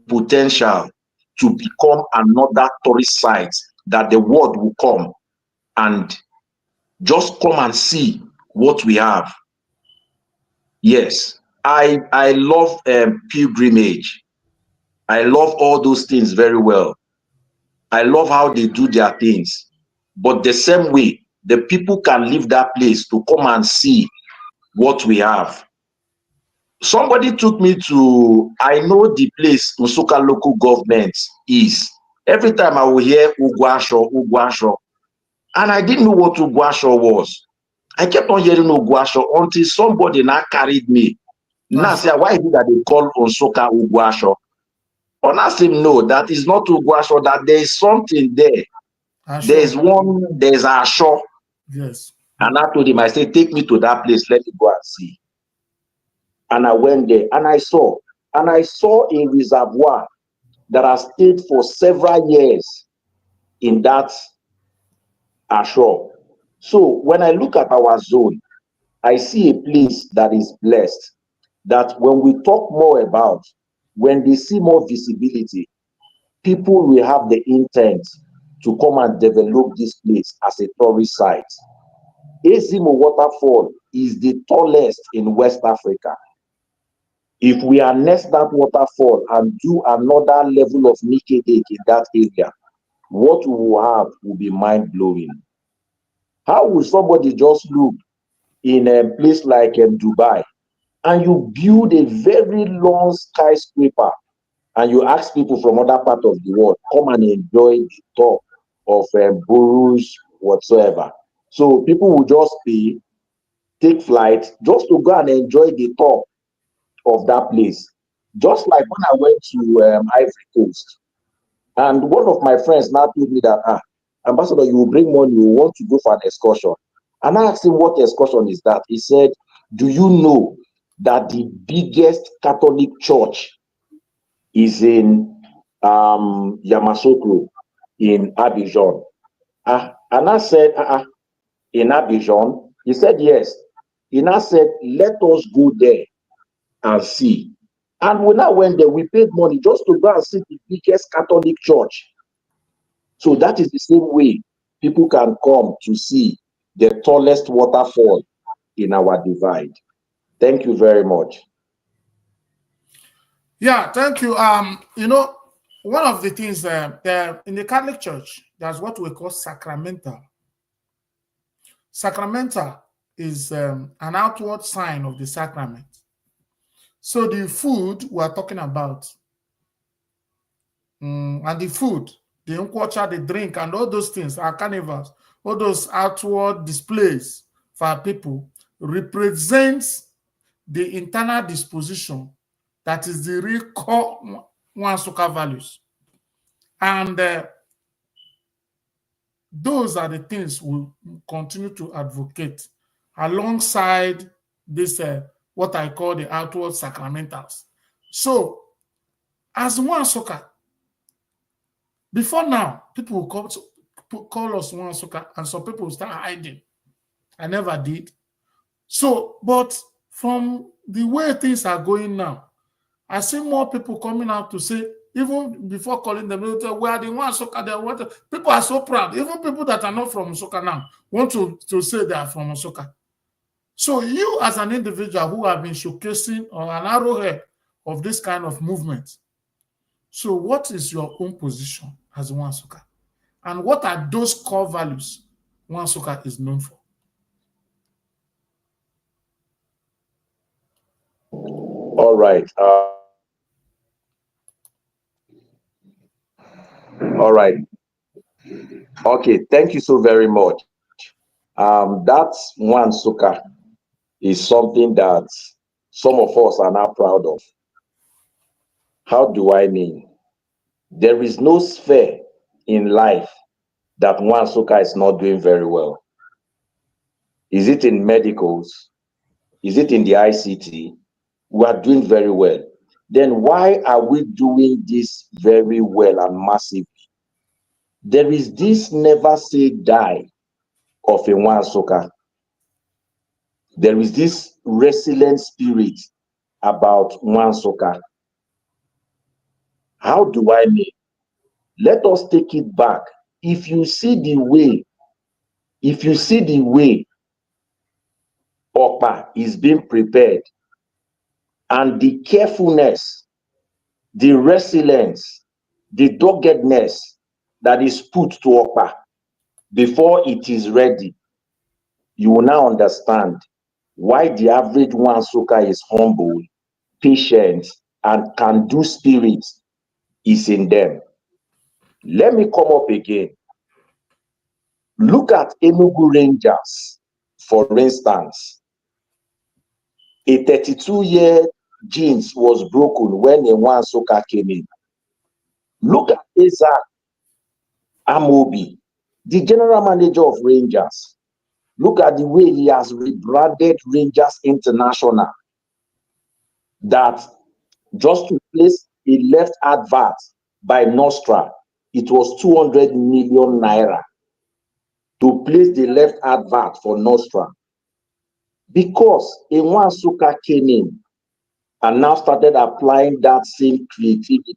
potential to become another tourist site that the world will come and just come and see what we have. Yes, I love pilgrimage. I love all those things very well. I love how they do their things. But the same way, the people can leave that place to come and see what we have. Somebody took me to, I know the place Nsukka local government is. Every time I will hear Ugwuanyi, Ugwuanyi, and I didn't know what Ugwuanyi was. I kept on hearing Ugwuanyi until somebody now carried me. Now say, why is it that they call Nsukka Ugwuanyi? And I said, no, that is not Ugwuanyi, that there is something there. There's one, there's a shop. Yes. And I told him, I said, take me to that place, let me go and see. And I went there and I saw a reservoir that has stayed for several years in that ashore. So when I look at our zone, I see a place that is blessed, that when we talk more about, when they see more visibility, people will have the intent to come and develop this place as a tourist site. Ezimo waterfall is the tallest in West Africa. If we harness that waterfall and do another level of Nikedek in that area, what we will have will be mind-blowing. How will somebody just look in a place like Dubai and you build a very long skyscraper and you ask people from other parts of the world, come and enjoy the top of Burj whatsoever. So people will just pay, take flight, just to go and enjoy the top of that place. Just like when I went to Ivory Coast, and one of my friends now told me that, Ambassador, you will bring money, you want to go for an excursion. And I asked him, what excursion is that? He said, do you know that the biggest Catholic church is in Yamoussoukro in Abidjan? And I said, in Abidjan? He said, yes. He now said, let us go there and see. And when I went there, we paid money just to go and see the biggest Catholic church. So that is the same way people can come to see the tallest waterfall in our divide. Thank you very much. Yeah, thank you. You know, one of the things in the Catholic Church, there's what we call sacramental. Sacramental is an outward sign of the sacrament. So the food we are talking about, and the food, the nkwocha, the drink, and all those things, our carnivals, all those outward displays for our people represents the internal disposition that is the real core Nsukka values. And those are the things we continue to advocate alongside this, what I call the outward sacramentals. So, as Nsukka, before now, people will call us Nsukka, and some people will start hiding. I never did. So, but from the way things are going now, I see more people coming out to say, even before calling them, we are the Nsukka. People are so proud. Even people that are not from Nsukka now want to say they are from Nsukka. So you as an individual who have been showcasing or an arrowhead of this kind of movement, so what is your own position as Nsukka? And what are those core values One Nsukka is known for? All right. All right. Okay. Thank you so very much. That's One Nsukka is something that some of us are now proud of. How do I mean? There is no sphere in life that One Nsukka is not doing very well. Is it in medicals? Is it in the ICT? We are doing very well. Then why are we doing this very well and massively? There is this never say die of a One Nsukka. There is this resilient spirit about One Nsukka. How do I mean? Let us take it back. If you see the way OKPA is being prepared and the carefulness, the resilience, the doggedness that is put to OKPA before it is ready, you will now understand why the average One Nsukka is humble, patient, and can do spirit is in them. Let me come up again. Look at Enugu Rangers, for instance. A 32-year genes was broken when a One Nsukka came in. Look at Isaac Amobi, the general manager of Rangers. Look at the way he has rebranded Rangers International. That just to place a left advert by Nostra, it was 200 million naira to place the left advert for Nostra. Because a One Nsukka came in and now started applying that same creativity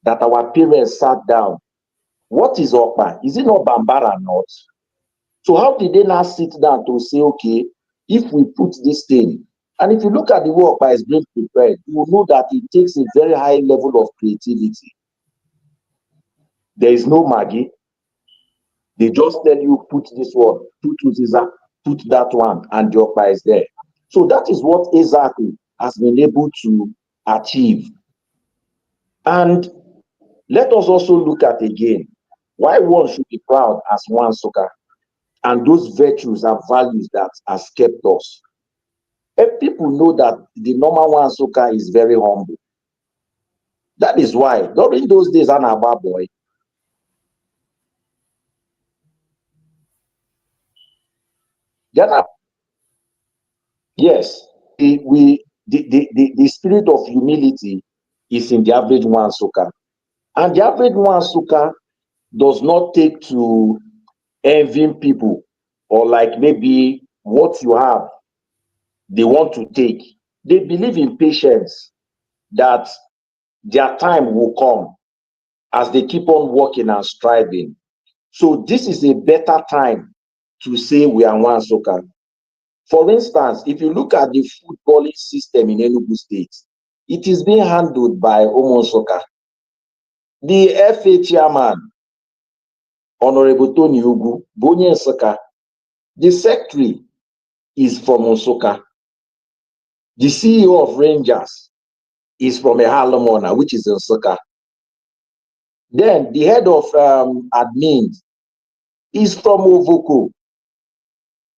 that our parents sat down. What is OKPA? Is it not Bambara not? So how did they now sit down to say, okay, if we put this thing, and if you look at the way OKPA is being prepared, you will know that it takes a very high level of creativity. There is no Maggie. They just tell you, put this one, put that one, and the OKPA is there. So that is what exactly has been able to achieve. And let us also look at again why one should be proud as One Nsukka and those virtues and values that has kept us. And people know that the normal One Nsukka is very humble. That is why during those days, an Aba boy, yes, the spirit of humility is in the average One Nsukka. And the average One Nsukka does not take to envying people or like maybe what you have, they want to take. They believe in patience, that their time will come as they keep on working and striving. So this is a better time to say we are One Nsukka. For instance, if you look at the footballing system in Enugu State, it is being handled by ON Nsukka. The FA chairman, Honorable Tony Ugwu, Bonye Nsukka. The secretary is from Nsukka. The CEO of Rangers is from Ehalamona, which is in Nsukka. Then the head of admin is from Ovoko.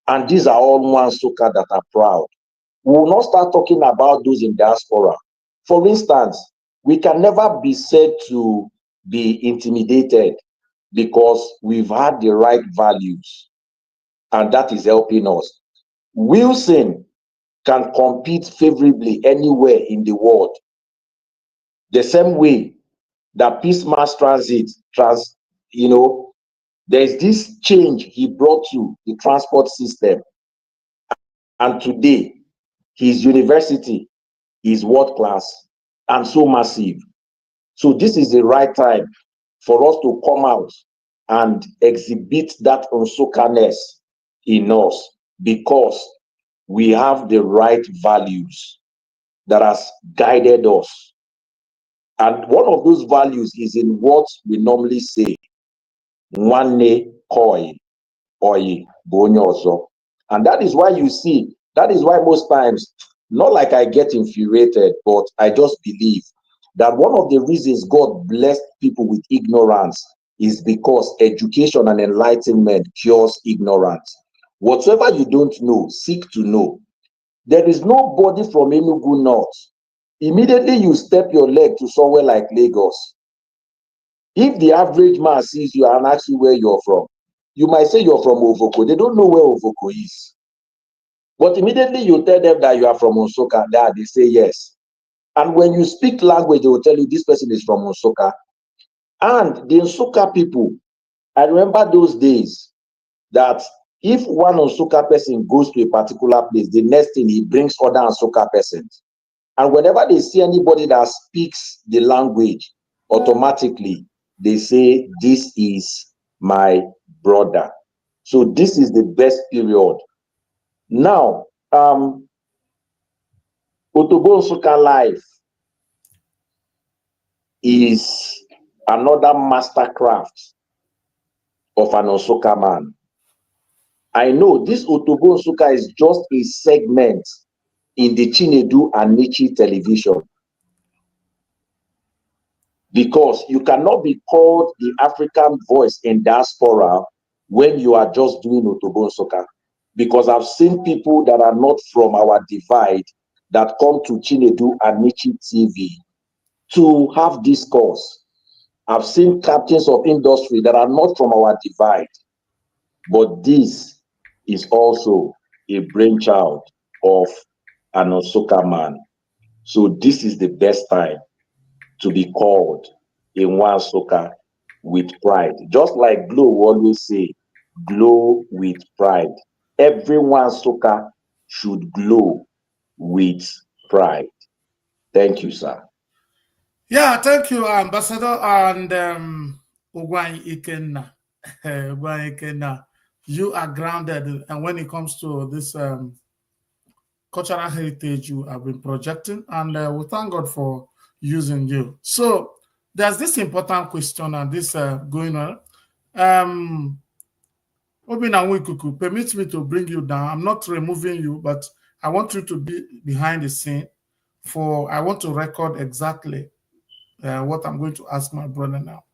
And these are all One Nsukka that are proud. We will not start talking about those in diaspora. For instance, we can never be said to be intimidated because we've had the right values, and that is helping us. Wilson can compete favorably anywhere in the world. The same way that Peace Mass Transit, there's this change he brought to the transport system. And today, his university is world class and so massive. So this is the right time for us to come out and exhibit that Nsukkaness in us, because we have the right values that has guided us. And one of those values is in what we normally say, nwanne koi oyi bonyoso. And that is why you see, that is why most times, not like I get infuriated, but I just believe that one of the reasons God blessed people with ignorance is because education and enlightenment cures ignorance. Whatsoever you don't know, seek to know. There is nobody from Enugu North. Immediately you step your leg to somewhere like Lagos. If the average man sees you and asks you where you're from, you might say you're from Ovoko. They don't know where Ovoko is. But immediately you tell them that you are from Nsukka, they say yes. And when you speak language, they will tell you this person is from Nsukka. And the Nsukka people, I remember those days that if one Nsukka person goes to a particular place, the next thing he brings other Nsukka persons. And whenever they see anybody that speaks the language, automatically they say, this is my brother. So this is the best period. Now, Otobo Nsukka life is another mastercraft of an Nsukka man. I know this Otobo Nsukka is just a segment in the Chinedu Anichi television, because you cannot be called the African voice in diaspora when you are just doing Otobo Nsukka. Because I've seen people that are not from our divide that come to Chinedu Anichi TV to have discourse. I've seen captains of industry that are not from our divide, but this is also a brainchild of an Nsukka man. So this is the best time to be called a Nsukka with pride. Just like Glow always say, glow with pride. Every Nsukka should glow with pride. Thank you, sir. Yeah, thank you, Ambassador and Ugwuanyi Ikenna. Ugwuanyi Ikenna, you are grounded, and when it comes to this cultural heritage you have been projecting, and we thank God for using you. So there's this important question and this going on. Obinna Nwikuku, permit me to bring you down. I'm not removing you, but I want you to be behind the scene. I want to record exactly what I'm going to ask my brother now.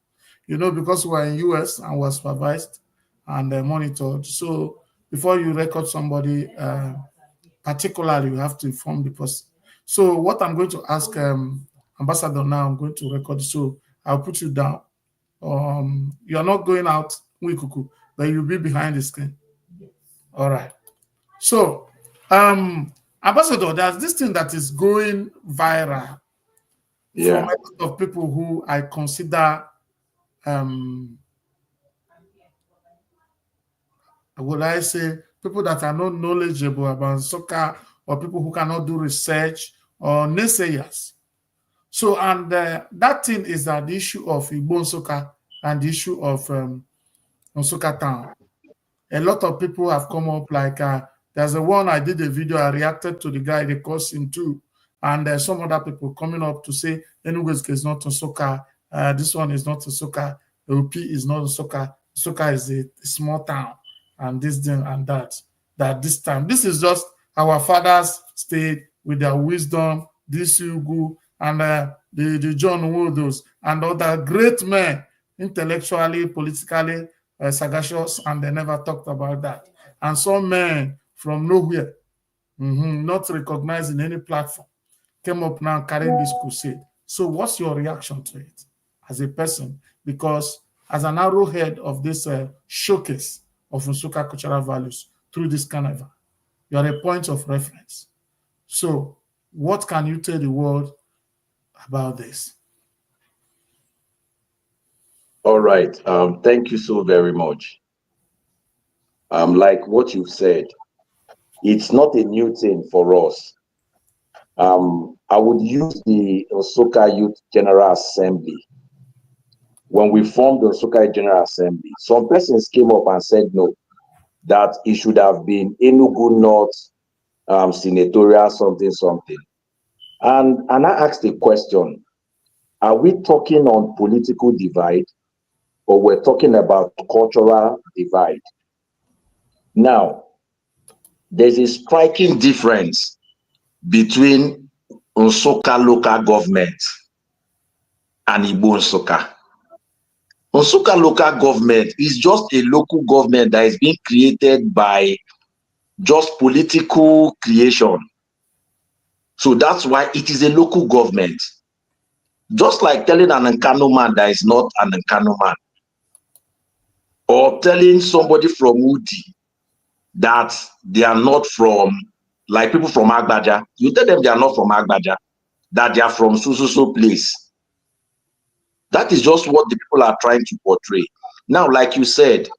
You know, because we're in US and we're supervised and monitored. So before you record somebody, particularly, you have to inform the person. So what I'm going to ask Ambassador now, I'm going to record. So I'll put you down. You're not going out, Nwikuku, but you'll be behind the screen. All right. So, Ambassador, there's this thing that is going viral from a lot of people who I consider, would I say, people that are not knowledgeable about soccer, or people who cannot do research, or naysayers. So, and that thing is that the issue of Igbo Nsukka and the issue of Nsukka town. A lot of people have come up, like there's a one I did a video, I reacted to the guy, they caused him too, and some other people coming up to say Enugu is not Nsukka, this one is not Nsukka, OP is not Nsukka, Nsukka is a small town, and this thing and that this time. This is just our fathers stayed with their wisdom, this Ugu, and the John Wodos, and other great men, intellectually, politically, sagacious, and they never talked about that. And some men from nowhere, not recognized in any platform, came up now carrying this crusade. So what's your reaction to it as a person? Because as an arrowhead of this showcase of Nsukka cultural values through this carnival, you are a point of reference. So what can you tell the world about this? All right. Thank you so very much. Like what you've said, it's not a new thing for us. I would use the Nsukka Youth General Assembly. When we formed the Nsukka General Assembly, some persons came up and said no, that it should have been Enugu North senatorial something. And I asked a question, are we talking on political divide, but we're talking about cultural divide. Now, there's a striking difference between Nsukka local government and Igbo Nsukka. Nsukka local government is just a local government that is being created by just political creation. So that's why it is a local government. Just like telling an Nkano man that is not an Nkano man, or telling somebody from Udi that they are not from, like people from Agbaja, you tell them they are not from Agbaja, that they are from so place. That is just what the people are trying to portray. Now, like you said,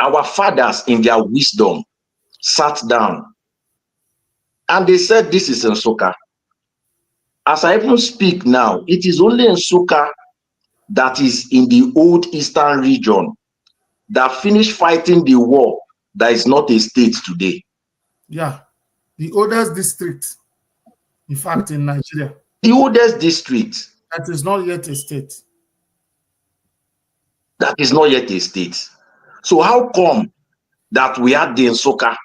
our fathers in their wisdom sat down and they said this is Nsukka. As I even speak now, it is only Nsukka that is in the old eastern region that finished fighting the war that is not a state today. Yeah, the oldest district, in fact, in Nigeria. The oldest district. That is not yet a state. That is not yet a state. So how come that we had the Nsukka,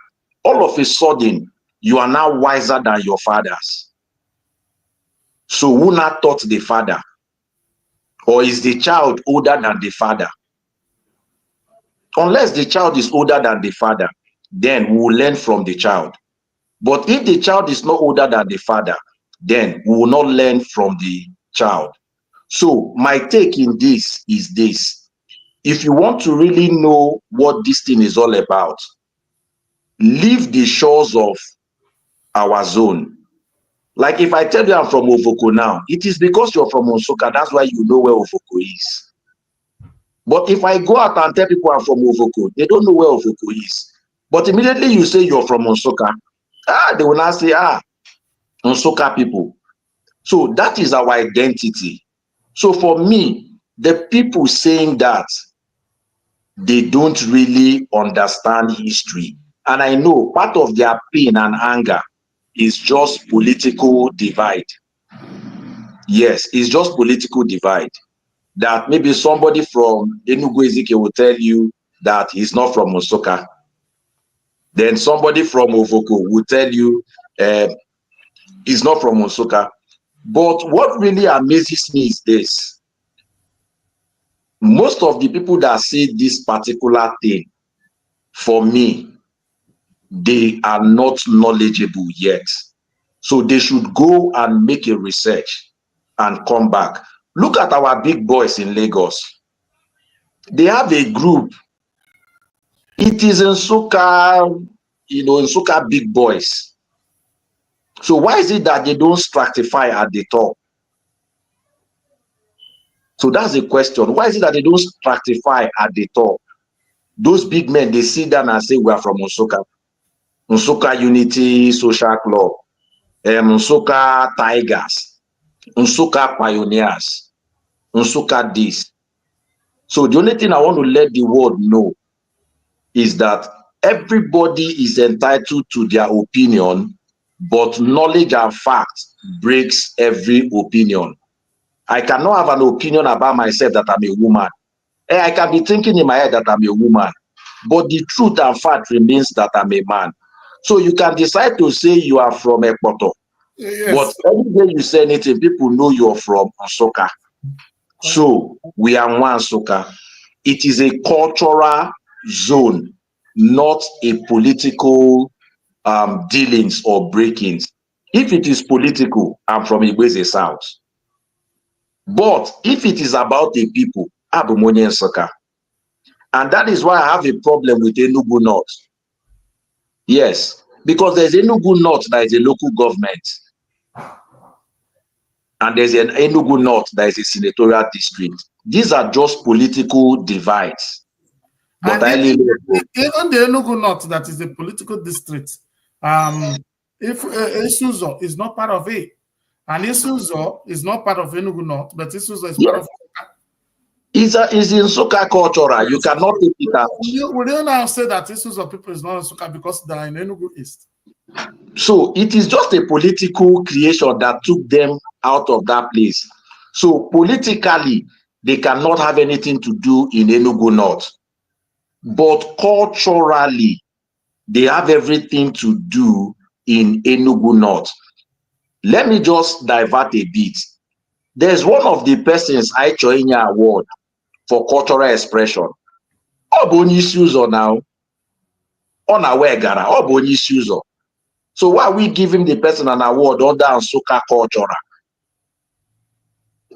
all of a sudden, you are now wiser than your fathers? So who not taught the father? Or is the child older than the father? Unless the child is older than the father, then we will learn from the child. But if the child is not older than the father, then we will not learn from the child. So my take in this is this. If you want to really know what this thing is all about, leave the shores of our zone. Like if I tell you I'm from Ovoko now, it is because you're from Nsukka, that's why you know where Ovoko is. But if I go out and tell people I'm from Ovoko, they don't know where Ovoko is. But immediately you say you're from Nsukka, they will now say, Nsukka people. So that is our identity. So for me, the people saying that, they don't really understand history. And I know part of their pain and anger is just political divide. Yes, it's just political divide. That maybe somebody from Enugu Ezike will tell you that he's not from Nsukka. Then somebody from Ovoko will tell you he's not from Nsukka. But what really amazes me is this. Most of the people that say this particular thing, for me, they are not knowledgeable yet. So they should go and make a research and come back. Look at our big boys in Lagos. They have a group. It is Nsukka, Nsukka big boys. So why is it that they don't stratify at the top? So that's the question. Why is it that they don't stratify at the top? Those big men, they sit down and say, we are from Nsukka. Nsukka Unity Social Club. Nsukka Tigers. Nsukka Pioneers. Nsukka this. So the only thing I want to let the world know is that everybody is entitled to their opinion, but knowledge and fact breaks every opinion. I cannot have an opinion about myself that I'm a woman. I can be thinking in my head that I'm a woman, but the truth and fact remains that I'm a man. So you can decide to say you are from Ekpoto, yes, but every day you say anything, people know you're from Nsukka. So we are one Nsukka. It is a cultural zone, not a political dealings or breakings. If it is political, I'm from Igweze South. But if it is about the people, Abumonye Nsukka. And that is why I have a problem with Enugu North. Yes, because there's Enugu North that is a local government. And there's an Enugu North that is a senatorial district. These are just political divides. But even the Enugu North that is a political district, if Isuzo is not part of it, and Isuzo is not part of Enugu North, but Isuzo is part of Nsukka. Is in Nsukka cultural. You cannot take it out. Will you now say that Isuzo people is not Nsukka because they are in Enugu East? So it is just a political creation that took them out of that place. So politically, they cannot have anything to do in Enugu North. But culturally, they have everything to do in Enugu North. Let me just divert a bit. There's one of the persons I join award for cultural expression. Obonisi uzo now. On our way, Gara. Obonisi uzo. So why we give him the person an award under Nsukka cultural?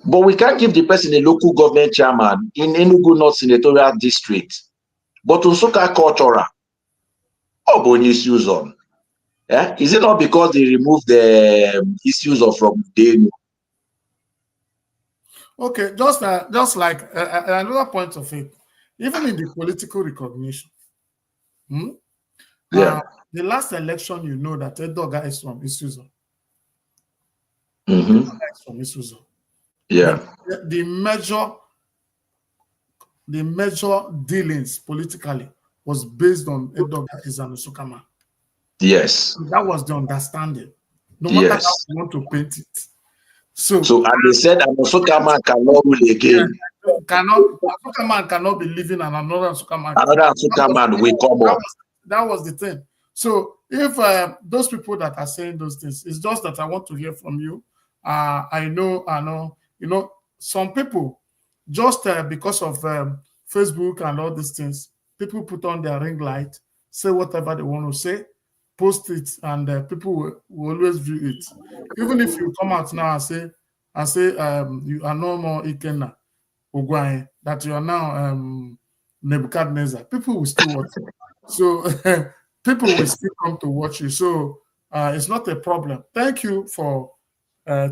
But we can't give the person a local government chairman in Enugu North Senatorial District. But Nsukka cultural, Obonisi uzo. Yeah? Is it not because they removed the issues of from Denu? Okay, just like another point of it, even in the political recognition, Yeah. The last election, you know that Edoga is from Isuzu. From Isuzu. Yeah. The major dealings politically was based on Edoga is an Nsukka man. Yes. That was the understanding. No matter how you want to paint it. So and they said an Nsukka man cannot rule again. Nsukka man cannot be living and another Nsukka man. Another Nsukka man will come up. That was the thing. So if those people that are saying those things, it's just that I want to hear from you. I know, some people just because of Facebook and all these things, people put on their ring light, say whatever they want to say, post it, and people will always view it. Even if you come out now and say you are no more Ikenna Ugwuanyi, that you are now Nebuchadnezzar, people will still watch you. So people will still come to watch you. So it's not a problem. Thank you for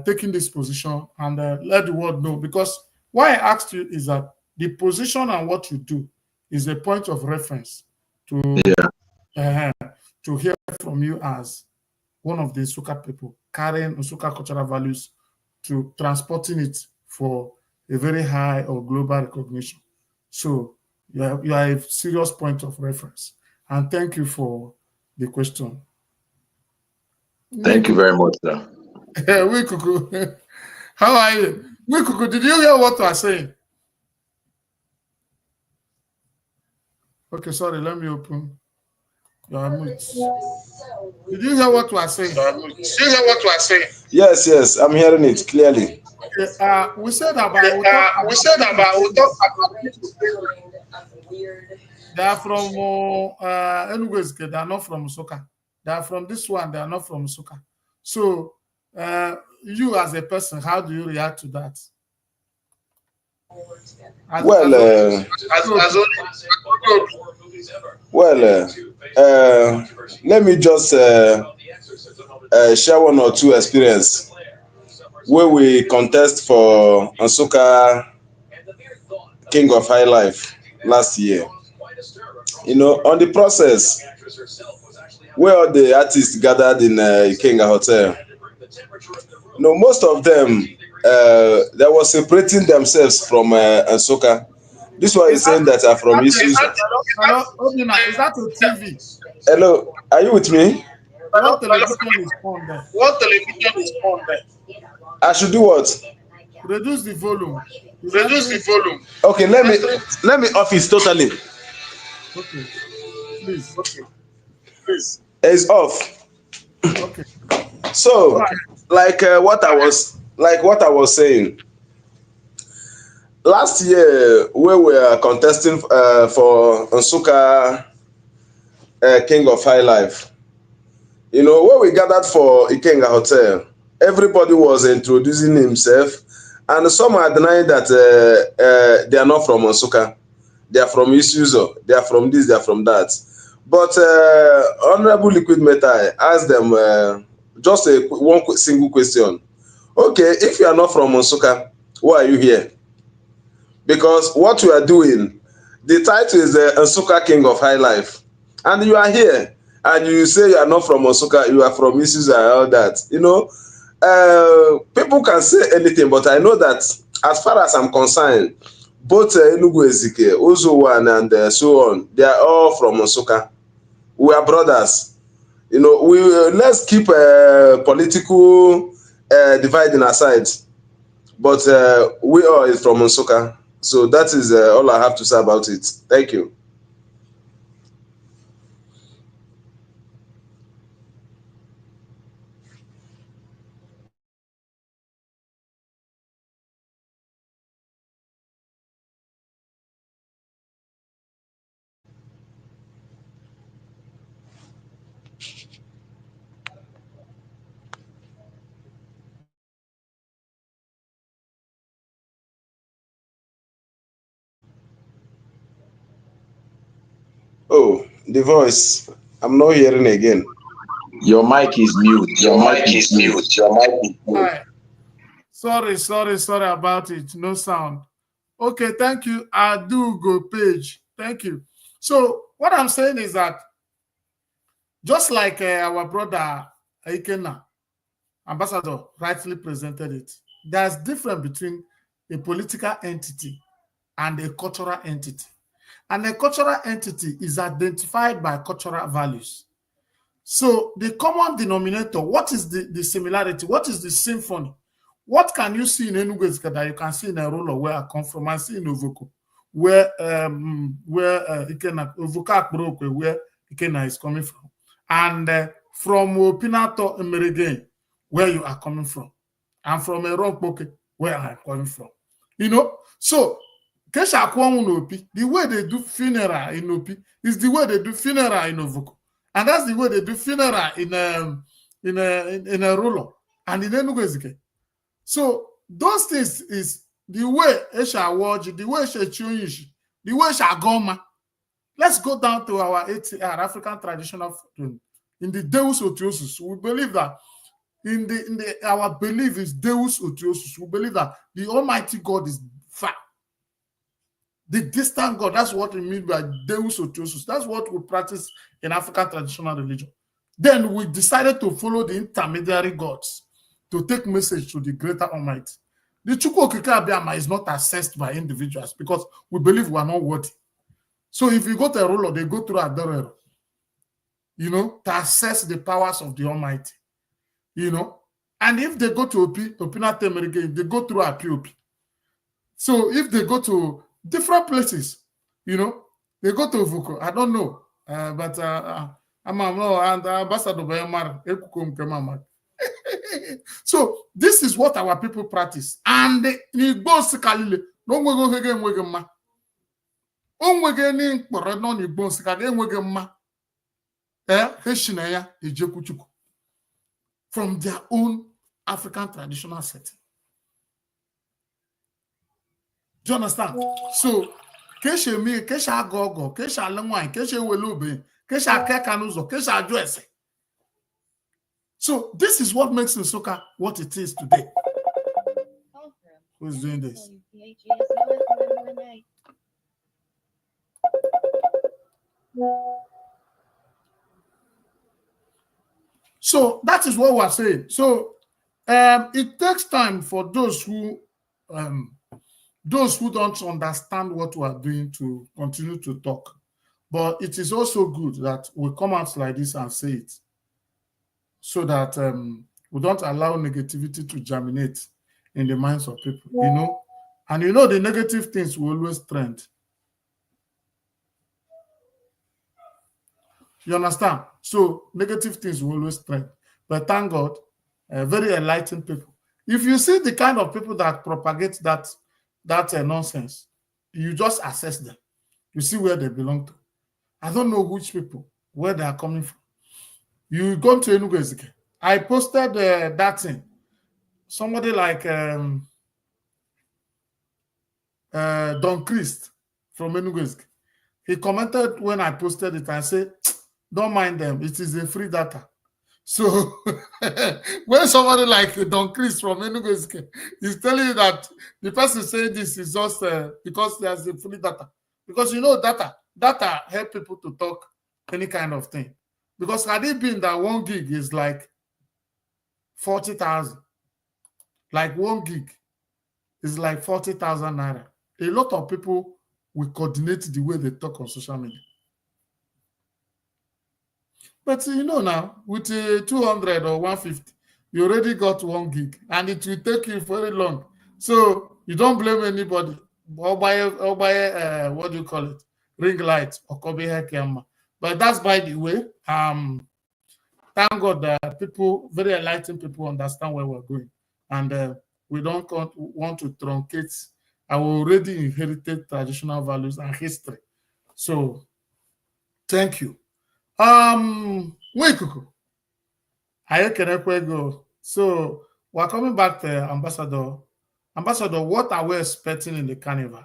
taking this position and let the world know. Because why I asked you is that the position and what you do is a point of reference to hear from you as one of the Nsukka people carrying Nsukka cultural values to transporting it for a very high or global recognition. So you are a serious point of reference. And thank you for the question. Thank you very much, sir. Wikuku, how are you? Wikuku, did you hear what I was saying? Okay, sorry, let me open your mute. Did you hear what I was saying? Yes, I'm hearing it clearly. Okay, we said about they are from Enugu. They are not from Nsukka. They are from this one. They are not from Nsukka. So, you as a person, how do you react to that? Let me just share one or two experience where we contest for Nsukka King of High Life last year. On the process, where all the artists gathered in Ikenna Hotel, most of them they were separating themselves from Nsukka. This one is saying that are from issues. Hello, Obina, is that a TV? Hello, are you with me? What television is on there? I should do what? Reduce the volume. Okay, let me off it totally. Okay, please. It's off. Okay. So, like what I was saying, last year we were contesting for Nsukka King of High Life. When we gathered for Ikenna Hotel, everybody was introducing himself, and some are denying that they are not from Nsukka. They are from Isuzu. They are from this. They are from that. But Honorable Liquid Metal asked them just one single question. Okay, if you are not from Nsukka, why are you here? Because what you are doing, the title is Nsukka King of High Life, and you are here, and you say you are not from Nsukka, you are from Isuzu and all that. People can say anything, but I know that as far as I'm concerned, both Enugu Ezike, Ozowan, and so on, they are all from Nsukka. We are brothers. Let's keep political dividing aside, but we all is from Nsukka. So that is all I have to say about it. Thank you. Oh, the voice. I'm not hearing again. Your mic is mute. Your mic is mute. Your mic is mute. Hi. Sorry about it. No sound. Okay, thank you. I do go page. Thank you. So what I'm saying is that just like our brother Ikenna, ambassador, rightly presented it, there's difference between a political entity and a cultural entity. And a cultural entity is identified by cultural values. So the common denominator, what is the similarity? What is the symphony? What can you see in Enugu that you can see in a ruler where I come from? I see in Ovoko, where Ikenna Ugwuanyi, where Ikenna is coming from, and from Opinato Emerege, where you are coming from, and from Eronpoke, where I am coming from. You know, so the way they do funeral in Opi is the way they do funeral in Ovoko. And that's the way they do funeral in a ruler and in Enugu. So those things is the way Esha watch, the way Esha Chunish, the way Esha Goma. Let's go down to our ATR, African traditional food. In the Deus Otiosus, we believe that our belief is Deus Otiosus. We believe that the Almighty God is far. The distant God, that's what we mean by Deus Otiosus. That's what we practice in African traditional religion. Then we decided to follow the intermediary gods to take message to the greater Almighty. The Chukwu Okike Abiyama is not assessed by individuals because we believe we are not worthy. So if you go to a ruler, they go through Adorero, you know, to assess the powers of the Almighty, you know. And if they go to Opinate Emerege, they go through Apiopi. So if they go to different places, you know, they go to Vuko. I don't know, but I'm ambassador Bayamar. So this is what our people practice, and the boss Kalile no go again ma. Onwege ni nkporo no ni boss Kalile enwege ma. Heshinaya ejekuchuku from their own African traditional setting. Do you understand? So, kesha mi, kesha gogo, kesha lengwan, kesha welube, kesha kekanuzo, kesha address. So, this is what makes Nsukka what it is today. Who's doing this? So, that is what we're saying. So, it takes time for those who don't understand what we are doing to continue to talk. But it is also good that we come out like this and say it so that we don't allow negativity to germinate in the minds of people, you know. And you know, the negative things will always trend. You understand? So negative things will always trend. But thank God, very enlightened people. If you see the kind of people that propagate that nonsense, you just assess them. You see where they belong to. I don't know which people, where they are coming from. You go to Enugu Ezike. I posted that thing. Somebody like Don Christ from Enugu Ezike. He commented when I posted it and said, don't mind them. It is a free data. So when somebody like Don Chris from Enugu is telling you that the person saying this is just because there's a free data. Because you know data help people to talk any kind of thing. Because had it been that 1 gig is like 40,000, like 1 gig is like 40,000 naira. A lot of people will coordinate the way they talk on social media. But you know now, with 200 or 150, you already got 1 gig, and it will take you very long. So you don't blame anybody. what do you call it? Ring light or Kobe hair camera. But that's by the way. Thank God that people, very enlightened people, understand where we're going, and we don't want to truncate our already inherited traditional values and history. So, thank you. Wekuku, so we're coming back to Ambassador. Ambassador, what are we expecting in the carnival?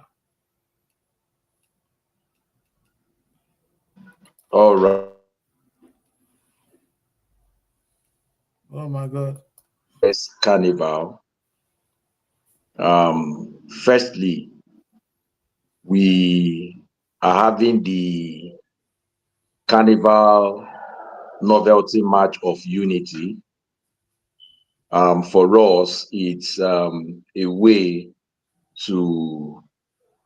All right. Oh my God. Yes, carnival. Firstly, we are having the Carnival Novelty March of Unity. For us, it's a way to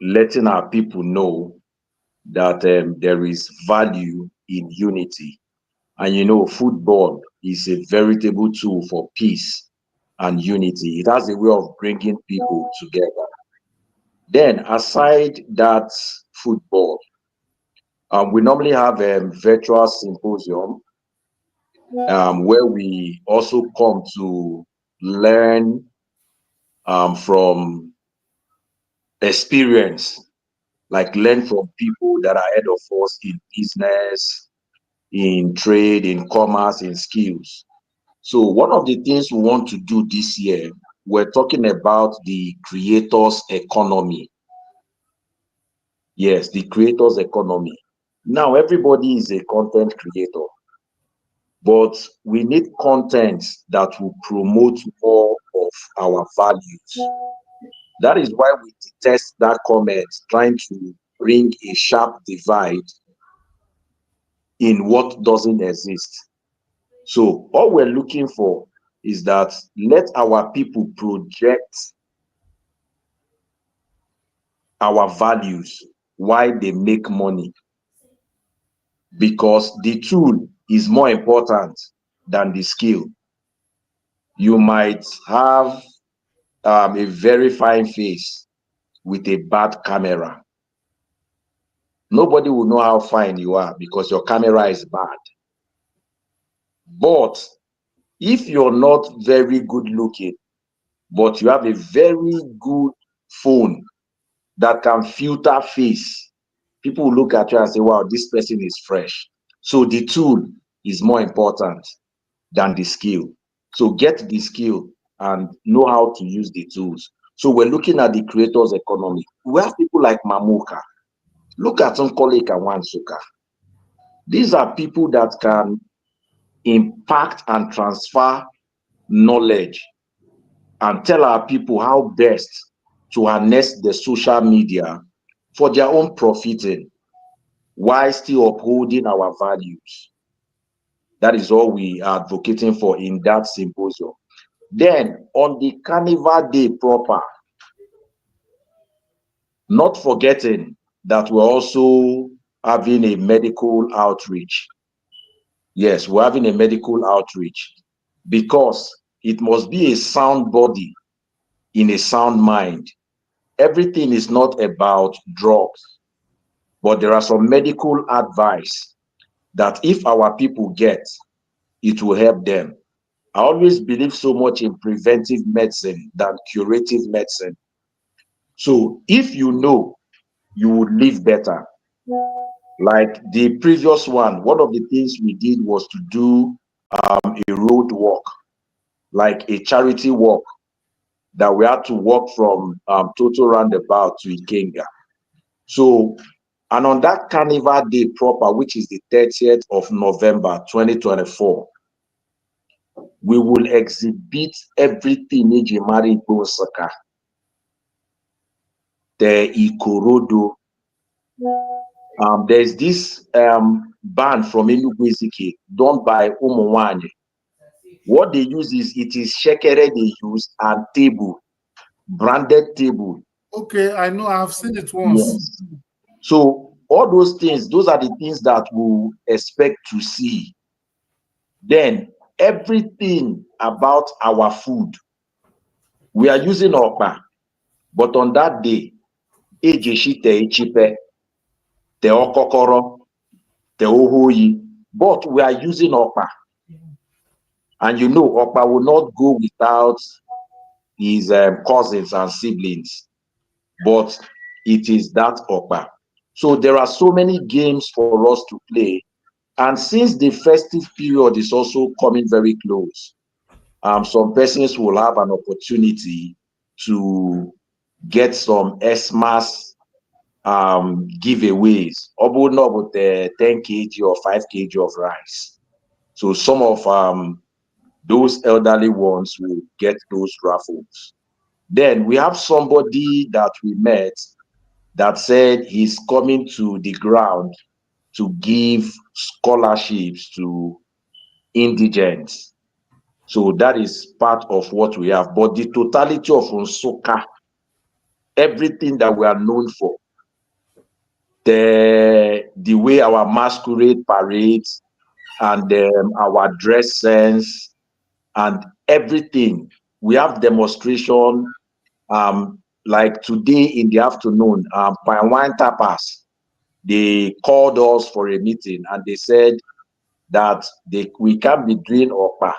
letting our people know that there is value in unity. And you know, football is a veritable tool for peace and unity. It has a way of bringing people together. Then, aside that football, we normally have a virtual symposium where we also come to learn from experience, like learn from people that are ahead of us in business, in trade, in commerce, in skills. So one of the things we want to do this year, we're talking about the creators economy. Yes, the creators economy. Now everybody is a content creator, but we need content that will promote more of our values. That is why we detest that comment trying to bring a sharp divide in what doesn't exist. So all we're looking for is that let our people project our values, why they make money, because the tool is more important than the skill. You might have a very fine face with a bad camera. Nobody will know how fine you are because your camera is bad. But if you're not very good looking, but you have a very good phone that can filter face, people will look at you and say, wow, this person is fresh. So the tool is more important than the skill. So get the skill and know how to use the tools. So we're looking at the creators economy. We have people like Mamuka. Look at Ikenna Ugwuanyi. These are people that can impact and transfer knowledge and tell our people how best to harness the social media for their own profiting while still upholding our values. That is all we are advocating for in that symposium. Then on the carnival day proper, not forgetting that we're also having a medical outreach. Yes, we're having a medical outreach because it must be a sound body in a sound mind. Everything is not about drugs, but there are some medical advice that if our people get, it will help them. I always believe so much in preventive medicine than curative medicine. So if you know, you would live better. Like the previous one of the things we did was to do a road walk, like a charity walk that we had to walk from Total Roundabout to Ikenga. So, and on that carnival day proper, which is the 30th of November 2024, we will exhibit everything Ejimari Nsukka, the Ikorodo. There's this band from Enugu done by Umuwanyi. What they use is, it is shekere they use and table, branded table. Okay, I know, I've seen it once. Yes. So all those things, those are the things that we expect to see. Then everything about our food, we are using OKPA, but on that day, ejeshi te ichipe, te okokoro, te ohoyi, but we are using OKPA. And you know, OKPA will not go without his cousins and siblings, but it is that OKPA. So there are so many games for us to play. And since the festive period is also coming very close, some persons will have an opportunity to get some Xmas giveaways, about 10 kg or 5 kg of rice. So some of those elderly ones will get those raffles. Then we have somebody that we met that said he's coming to the ground to give scholarships to indigents. So that is part of what we have. But the totality of Nsukka, everything that we are known for, the way our masquerade parades and our dress sense and everything, we have demonstration. Like today in the afternoon, Pine Wine Tapas, they called us for a meeting and they said that we can't be doing OKPA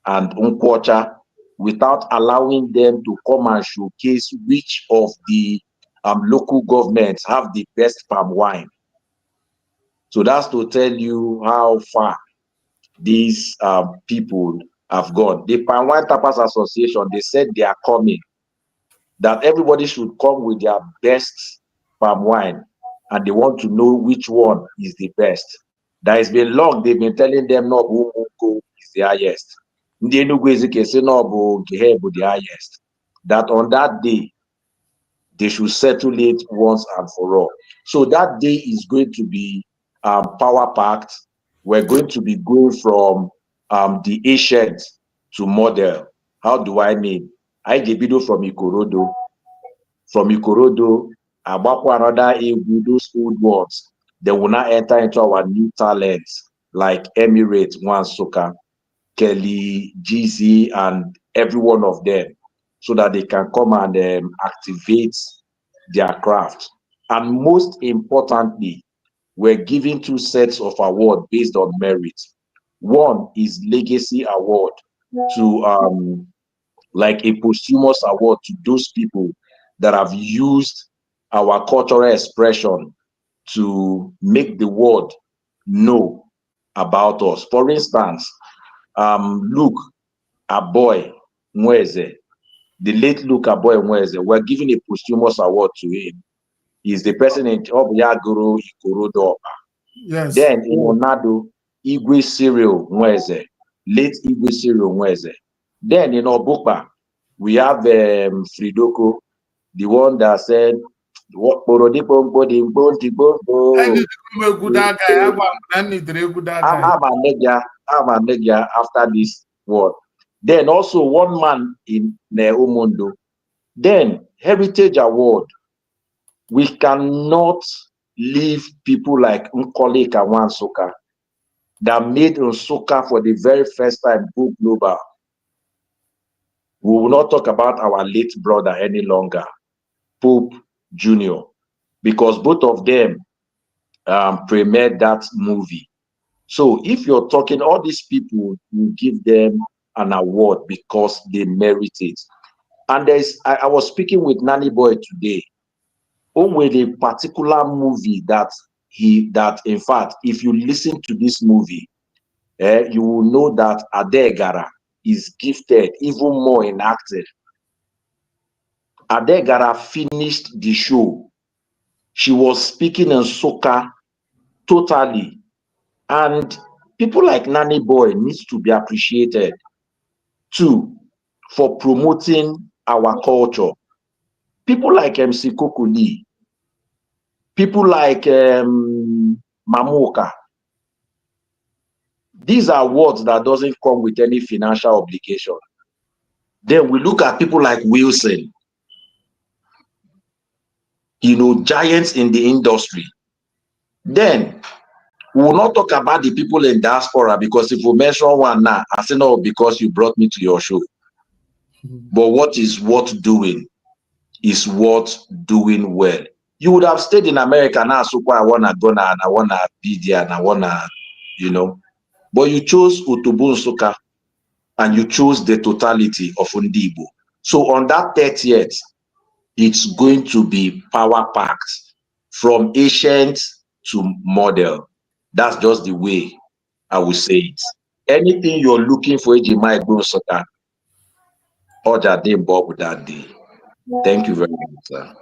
and NKWUOCHA without allowing them to come and showcase which of the local governments have the best palm wine. So that's to tell you how far these people have gone. The Palm Wine Tapas Association, they said they are coming, that everybody should come with their best palm wine, and they want to know which one is the best. That has been long, they've been telling them no, Umuko is the highest. Ndị Enugu Ezike say no, Gehebu the highest. That on that day, they should settle it once and for all. So that day is going to be power packed. We're going to be going from the ancient to model. How do I mean? I debido from Ikorodo. From Ikorodo, Abakwa another those old ones. They will now enter into our new talents like Emirates, Nsukka, Kelly, GZ, and every one of them, so that they can come and activate their craft. And most importantly, we're giving 2 sets of awards based on merit. One is Legacy Award, to like a posthumous award to those people that have used our cultural expression to make the world know about us. For instance, Luke Aboy Nweze, the late Luke Aboy Nweze, we're giving a posthumous award to him. He's the president of Yaguru Ikorodo. Yes. Then in Onado, Igwe Cyril Nweze, late Igwe Cyril Nweze. Then in Obukpa, we have Fridoko, the one that said, "What after this word." Then also one man in Neomondo. Then Heritage Award. We cannot leave people like Nkole Nsukka that made Nsukka for the very first time go global. We will not talk about our late brother any longer, Pope Jr., because both of them premiered that movie. So if you're talking, all these people, you give them an award because they merit it. And I was speaking with Nanny Boy today. With a particular movie that in fact, if you listen to this movie, you will know that Adegara is gifted even more in acting. Adegara finished the show. She was speaking in Nsukka totally. And people like Nanny Boy needs to be appreciated too for promoting our culture. People like MC Kokoli, people like Mamuka. These are words that doesn't come with any financial obligation. Then we look at people like Wilson, you know, giants in the industry. Then we will not talk about the people in diaspora, because if we mention one now, I say no, because you brought me to your show. But what is worth doing is worth doing well. You would have stayed in America now, so I wanna go now and I wanna be there and I wanna, you know. But you chose Otobo Nsukka and you chose the totality of Ndibo. So on that 30th, it's going to be power packed from ancient to model. That's just the way I would say it. Anything you're looking for, Ejima Egbo Nsukka, Oja dey Bob that day. Thank you very much, sir.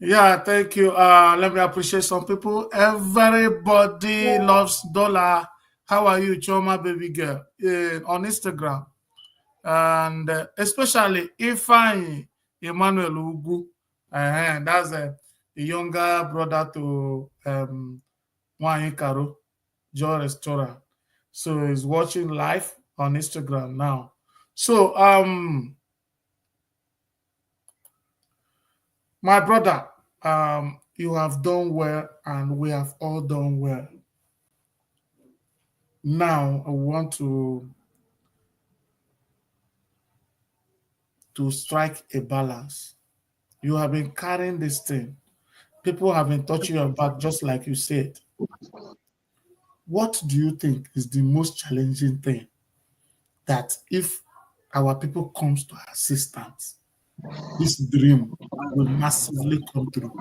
Yeah, thank you. Let me appreciate some people. Everybody loves Dollar. How are you, Choma baby girl? On Instagram. And especially Ifeanyi Emmanuel Ugwu. That's the younger brother to Wanyi Karo, Joe Restaurant. So he's watching live on Instagram now. So my brother, you have done well, and we have all done well. Now I want to strike a balance. You have been carrying this thing. People have been touching your back, just like you said. What do you think is the most challenging thing that if our people comes to assistance, this dream will massively come through?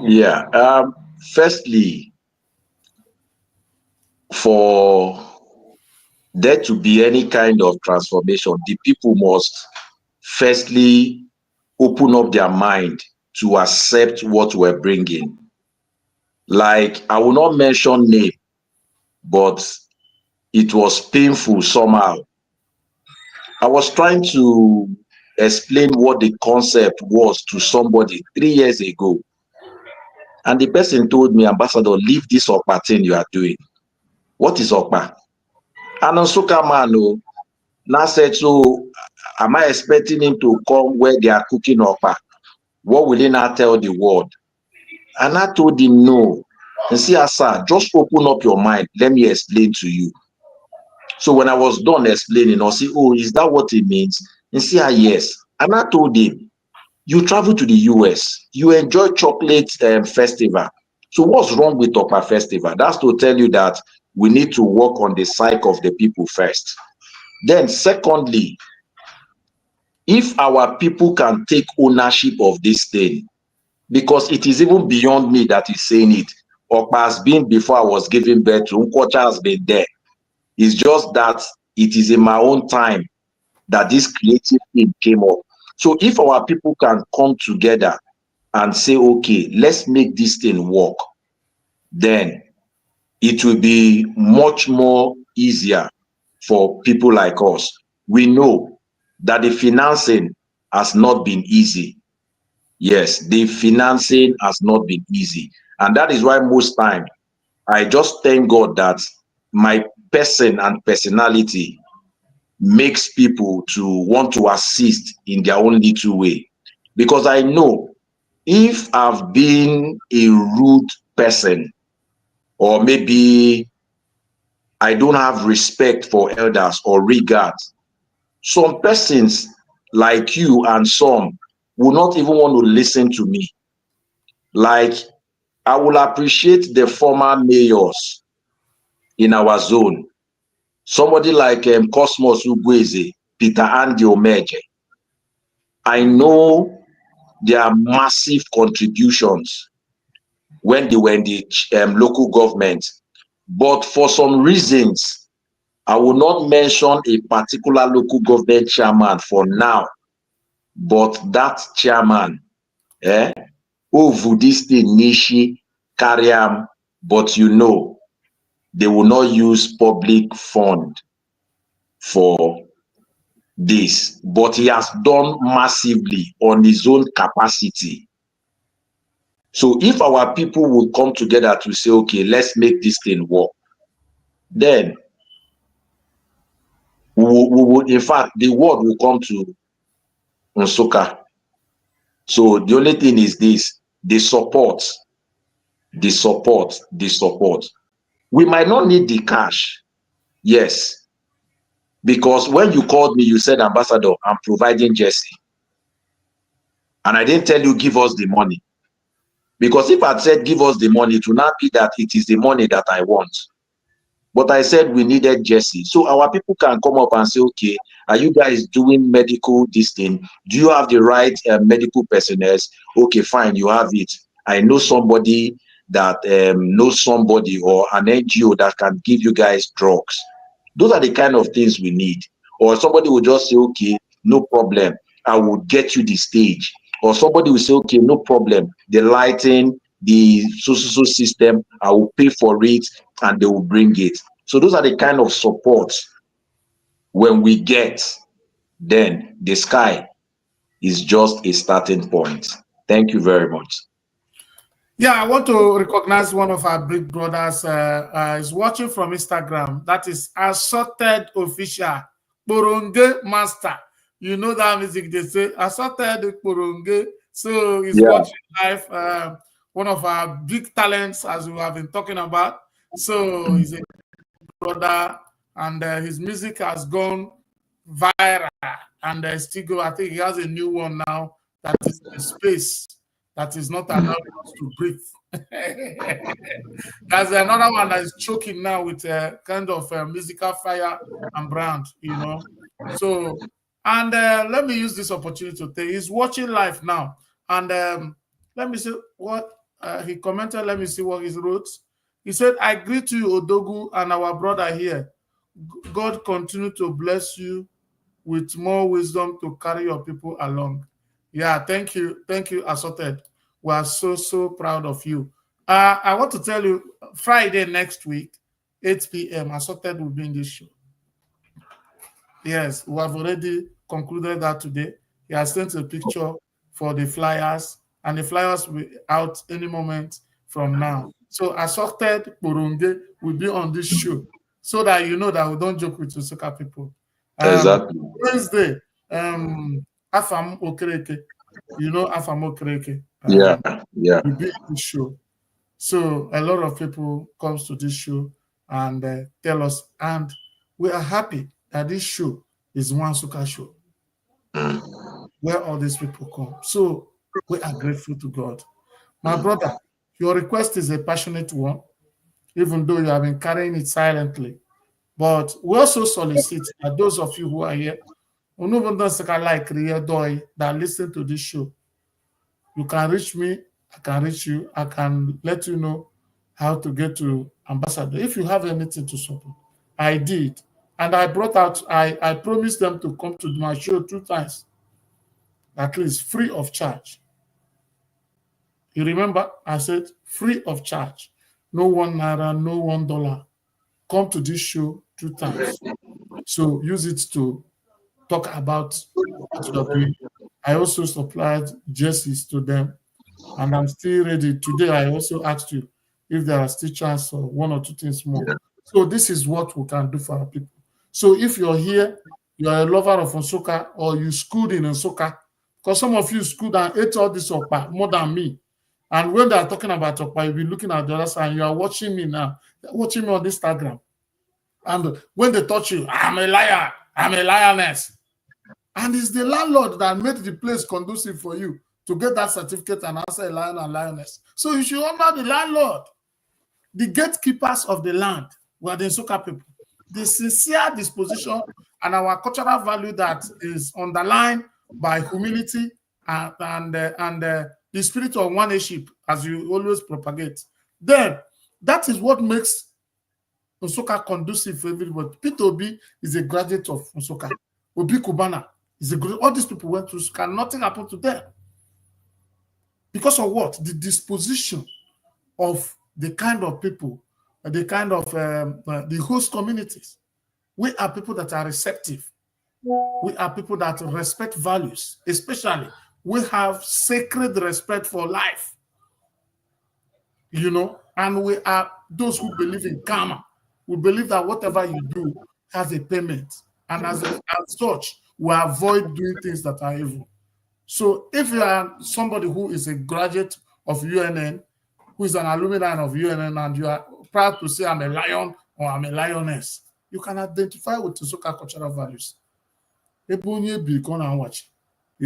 Yeah. Firstly, for there to be any kind of transformation, the people must firstly open up their mind to accept what we're bringing. Like, I will not mention name, but it was painful somehow. I was trying to explain what the concept was to somebody 3 years ago. And the person told me, Ambassador, leave this Okpa thing you are doing. What is Okpa? And Nsukka man now said, so am I expecting him to come where they are cooking Okpa? What will he now tell the world? And I told him, no. And see, sir, just open up your mind. Let me explain to you. So when I was done explaining, I said, oh, is that what it means? And see, yes. And I told him, you travel to the US, you enjoy chocolate festival. So what's wrong with Okpa festival? That's to tell you that we need to work on the psyche of the people first. Then secondly, if our people can take ownership of this thing, because it is even beyond me that is saying it. Okpa has been before I was giving birth to. Nkwocha has been there. It's just that it is in my own time that this creative thing came up. So if our people can come together and say, okay, let's make this thing work, then it will be much more easier for people like us. We know that the financing has not been easy. Yes, the financing has not been easy. And that is why most time I just thank God that my person and personality makes people to want to assist in their own little way. Because I know if I've been a rude person, or maybe I don't have respect for elders or regard, some persons like you and some will not even want to listen to me. Like, I will appreciate the former mayors in our zone. Somebody like Cosmos Ugwueze, Peter Andy Omeje. I know their massive contributions when they were in the local government. But for some reasons, I will not mention a particular local government chairman for now. But that chairman, this thing Nishi Kariam, but you know, they will not use public fund for this, but he has done massively on his own capacity. So if our people will come together to say, okay, let's make this thing work, then we will, in fact, the world will come to Nsukka. So the only thing is this: the support. We might not need the cash, yes, because when you called me, you said, Ambassador, I'm providing jersey. And I didn't tell you, give us the money. Because if I'd said, give us the money, it will not be that it is the money that I want. But I said we needed Jesse. So our people can come up and say, okay, are you guys doing medical this thing? Do you have the right medical personnel? Okay, fine, you have it. I know somebody that knows somebody or an NGO that can give you guys drugs. Those are the kind of things we need. Or somebody will just say, okay, no problem, I will get you the stage. Or somebody will say, okay, no problem, the lighting, the social system, I will pay for it, and they will bring it. So those are the kind of support when we get, then the sky is just a starting point. Thank you very much. Yeah, I want to recognize one of our big brothers. Is watching from Instagram. That is Assorted Official, Boronge Master. You know that music they say, Assorted Boronge. So he's watching live. One of our big talents, as we have been talking about. So he's a brother, and his music has gone viral. And still go. I think he has a new one now that is in space. That is not allowing us to breathe. There's another one that is choking now with a kind of musical fire and brand, you know. So, and let me use this opportunity to tell you, he's watching live now. And let me see what he commented. Let me see what he wrote. He said, I greet you, Odogu, and our brother here. God continue to bless you with more wisdom to carry your people along. Yeah, thank you, Assorted. We are so proud of you. I want to tell you, Friday next week, 8 p.m., Assorted will be in this show. Yes, we have already concluded that today. He has sent a picture for the flyers, and the flyers will be out any moment from now. So Assorted Burunge will be on this show, so that you know that we don't joke with Nsukka people. Exactly. Wednesday, Afam Okereke. You know Afam Okereke. Yeah. We be in this show. So a lot of people comes to this show and tell us, and we are happy that this show is one Nsukka show where all these people come. So we are grateful to God. My brother, your request is a passionate one, even though you have been carrying it silently. But we also solicit that those of you who are here, that listen to this show, you can reach me, I can reach you, I can let you know how to get to Ambassador. If you have anything to support, I did. And I brought out, I promised them to come to my show 2 times, at least free of charge. You remember, I said free of charge. No $1, no $1. Come to this show 2 times. So use it to talk about what you are doing. I also supplied jerseys to them, and I'm still ready. Today, I also asked you if there are still chance for 1 or 2 things more. So this is what we can do for our people. So if you're here, you're a lover of Nsukka, or you schooled in Nsukka, because some of you schooled and ate all this Okpa more than me. And when they're talking about Okpa, you'll be looking at the other side, and you are watching me now. You're watching me on Instagram. And when they touch you, I'm a liar, I'm a lioness. And it's the landlord that made the place conducive for you to get that certificate and answer a lion and lioness. So you should honor the landlord. The gatekeepers of the land were the Nsukka people. The sincere disposition and our cultural value that is underlined by humility and the spirit of one-ship, as you always propagate. Then that is what makes Nsukka conducive for everybody. Peter Obi is a graduate of Nsukka. Obi Kubana is a graduate. All these people went to Nsukka. Nothing happened to them. Because of what? The disposition of the kind of people, the kind of the host communities. We are people that are receptive. We are people that respect values. Especially, we have sacred respect for life. You know, and we are those who believe in karma. We believe that whatever you do has a payment. And as such, we avoid doing things that are evil. So if you are somebody who is a graduate of UNN, who is an alumni of UNN, and you are proud to say, I'm a lion or I'm a lioness, you can identify with Nsukka cultural values. You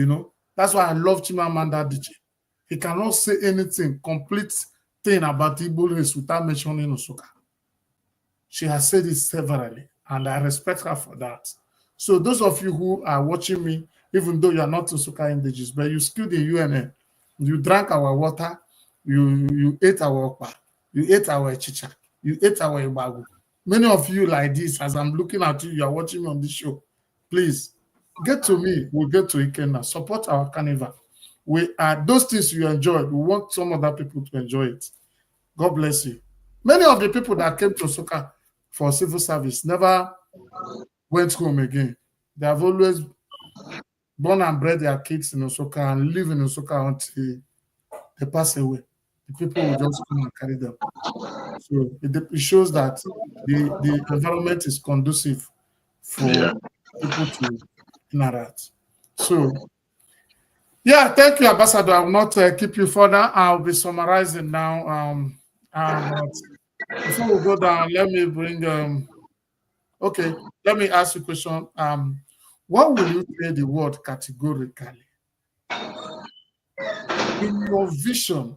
know, That's why I love Chimamanda Adichie. He cannot say anything, complete thing about Igbo race without mentioning Nsukka. She has said it severally, and I respect her for that. So those of you who are watching me, even though you are not Nsukka indigenous, but you skilled in UNN, you drank our water, you ate our okpa, you ate our chicha, you ate our ibagu. Many of you like this, as I'm looking at you, you are watching me on this show. Please, get to me, we'll get to Ikenna. Support our carnival. We are those things you enjoy. We want some other people to enjoy it. God bless you. Many of the people that came to Nsukka for civil service never went home again. They have always born and bred their kids in Nsukka and live in Nsukka until they pass away. The people will just come and carry them. So it shows that the environment is conducive for people to interact. So, yeah, thank you, Ambassador. I will not keep you further. I'll be summarizing now. But before we go down, let me bring okay, let me ask you a question. What will you say the word categorically? In your vision,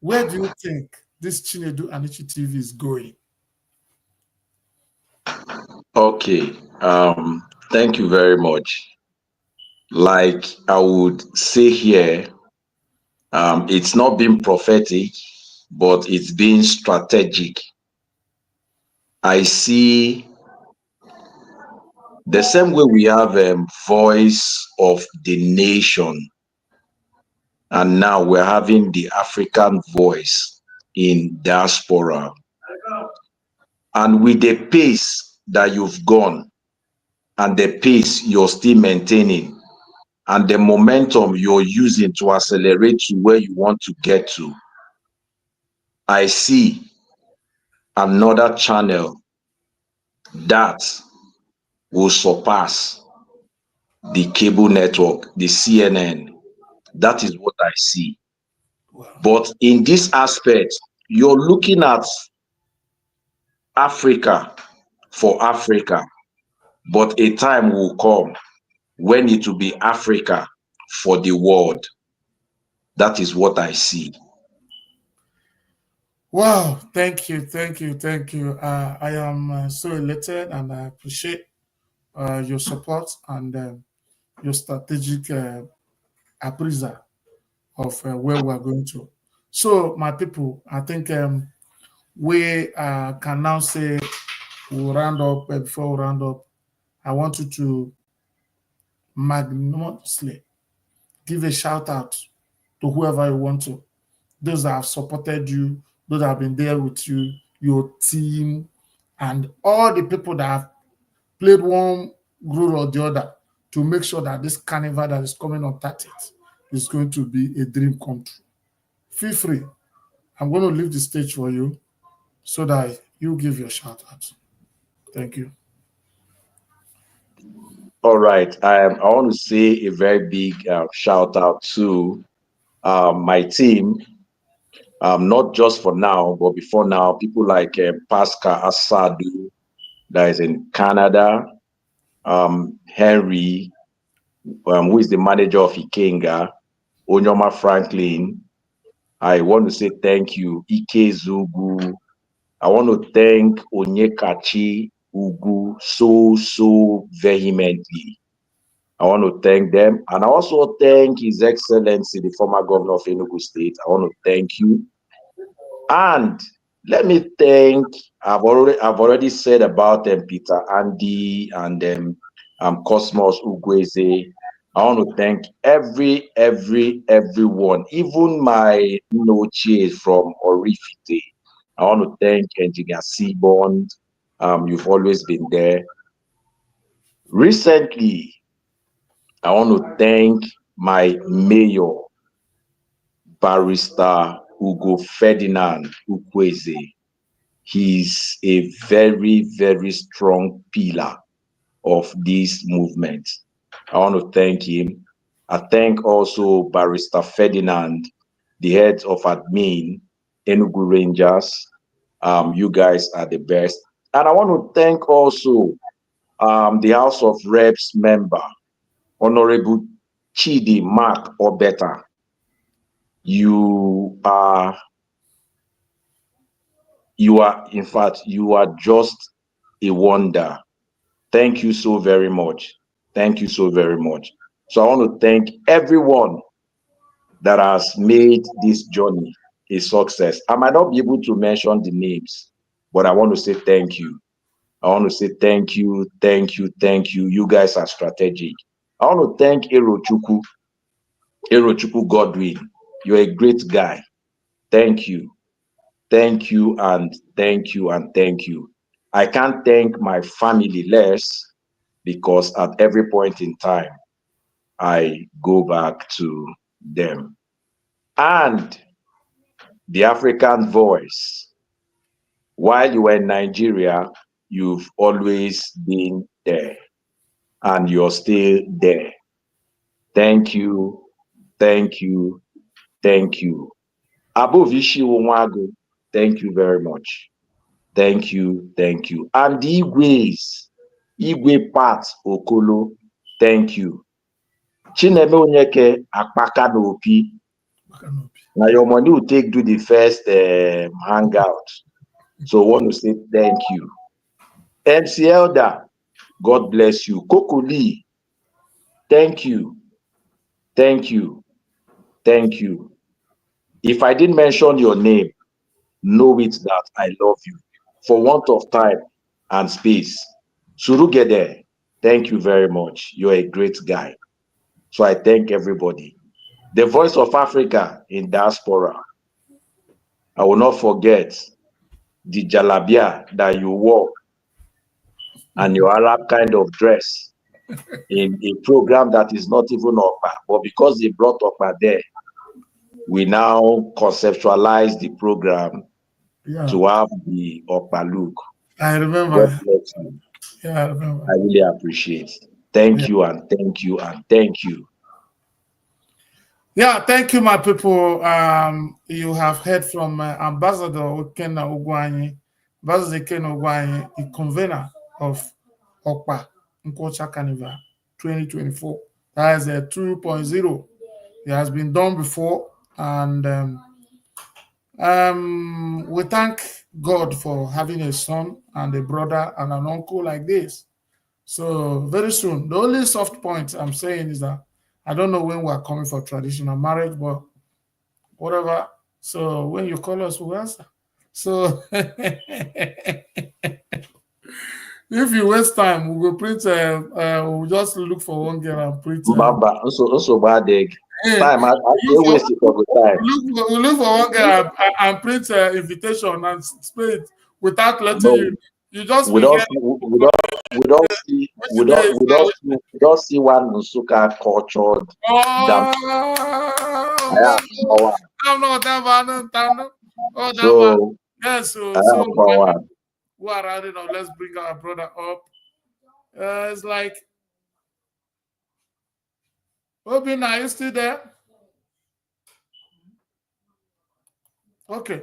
where do you think this Chinedu Anichi TV is going? Okay. Thank you very much. Like I would say here, it's not being prophetic, but it's being strategic. I see the same way we have voice of the nation, and now we're having the African voice in diaspora. And with the pace that you've gone and the pace you're still maintaining and the momentum you're using to accelerate to where you want to get to, I see another channel that will surpass the cable network, the CNN. That is what I see. But in this aspect, you're looking at Africa for Africa, but a time will come when it will be Africa for the world. That is what I see. Wow, thank you, thank you, thank you. I am so elated and I appreciate your support and your strategic appraisal of where we're going to. So, my people, I think we can now say we'll round up. Before we round up, I want you to magnanimously give a shout out to whoever you want to. Those that have supported you, those that have been there with you, your team, and all the people that have played one role or the other to make sure that this carnival that is coming on 30th is going to be a dream come true. Feel free. I'm going to leave the stage for you so that you give your shout out. Thank you. All right. I want to say a very big shout out to my team, not just for now, but before now, people like Pascal Asadu, that is in Canada, Henry, who is the manager of Ikenga, Onyoma Franklin. I want to say thank you, Ike Zugu. I want to thank Onyekachi Ugu so vehemently. I want to thank them. And I also thank His Excellency, the former governor of Enugu State. I want to thank you. And let me thank, I've already said about them, Peter Andy and Cosmos Ugweze. I want to thank everyone, even my Noche from Orifite. I want to thank Engineer Seabond. You've always been there. Recently, I want to thank my mayor, Barrister Ugo Ferdinand Ukweze. He's a very strong pillar of this movement. I want to thank him. I thank also Barrister Ferdinand, the head of admin, Enugu Rangers. You guys are the best. And I want to thank also the House of Reps member, Honorable Chidi, Mark, or better. You are, in fact, you are just a wonder. Thank you so very much. Thank you so very much. So I want to thank everyone that has made this journey a success. I might not be able to mention the names, but I want to say thank you. I want to say thank you, thank you, thank you. You guys are strategic. I want to thank Erochukwu Godwin. You're a great guy. Thank you. Thank you and thank you and thank you. I can't thank my family less because at every point in time, I go back to them. And the African voice, while you were in Nigeria, you've always been there and you're still there. Thank you, thank you, thank you. Abovishi Wonwago, thank you very much. Thank you, thank you. And the Igwe Pat Okolo, thank you. Chineme Onyeke Akpaka Nopi. Now your money will take to the first hangout. So I want to say thank you. MC Elder, God bless you. Kokoli, thank you. Thank you. Thank you. If I didn't mention your name, know it that I love you. For want of time and space. Surugede, thank you very much. You're a great guy. So I thank everybody. The Voice of Africa in diaspora. I will not forget the jalabia that you wore and your Arab kind of dress in a program that is not even OKPA. But because they brought OKPA there, we now conceptualize the program to have the OKPA look. I remember. God bless you. Yeah, I remember. I really appreciate it. Thank you and thank you and thank you. Yeah, thank you, my people. You have heard from Ambassador Ikenna Ugwuanyi, Ambassador Ikenna Ugwuanyi, the convener of OKPA NKWUOCHA Carnival 2024. That is a 2.0. It has been done before, and we thank God for having a son and a brother and an uncle like this. So very soon, the only soft point I'm saying is that I don't know when we're coming for traditional marriage, but whatever. So when you call us, we'll answer. So if you waste time, we will print. We'll just look for one girl and print. So bad. Time I waste it all the time. We look for one girl and print invitation and spray it without letting you. You just we don't see one Nsukka cultured dance. I'm not that one. So yes, so who are adding up? Let's bring our brother up. It's like, Obin, are you still there? Okay.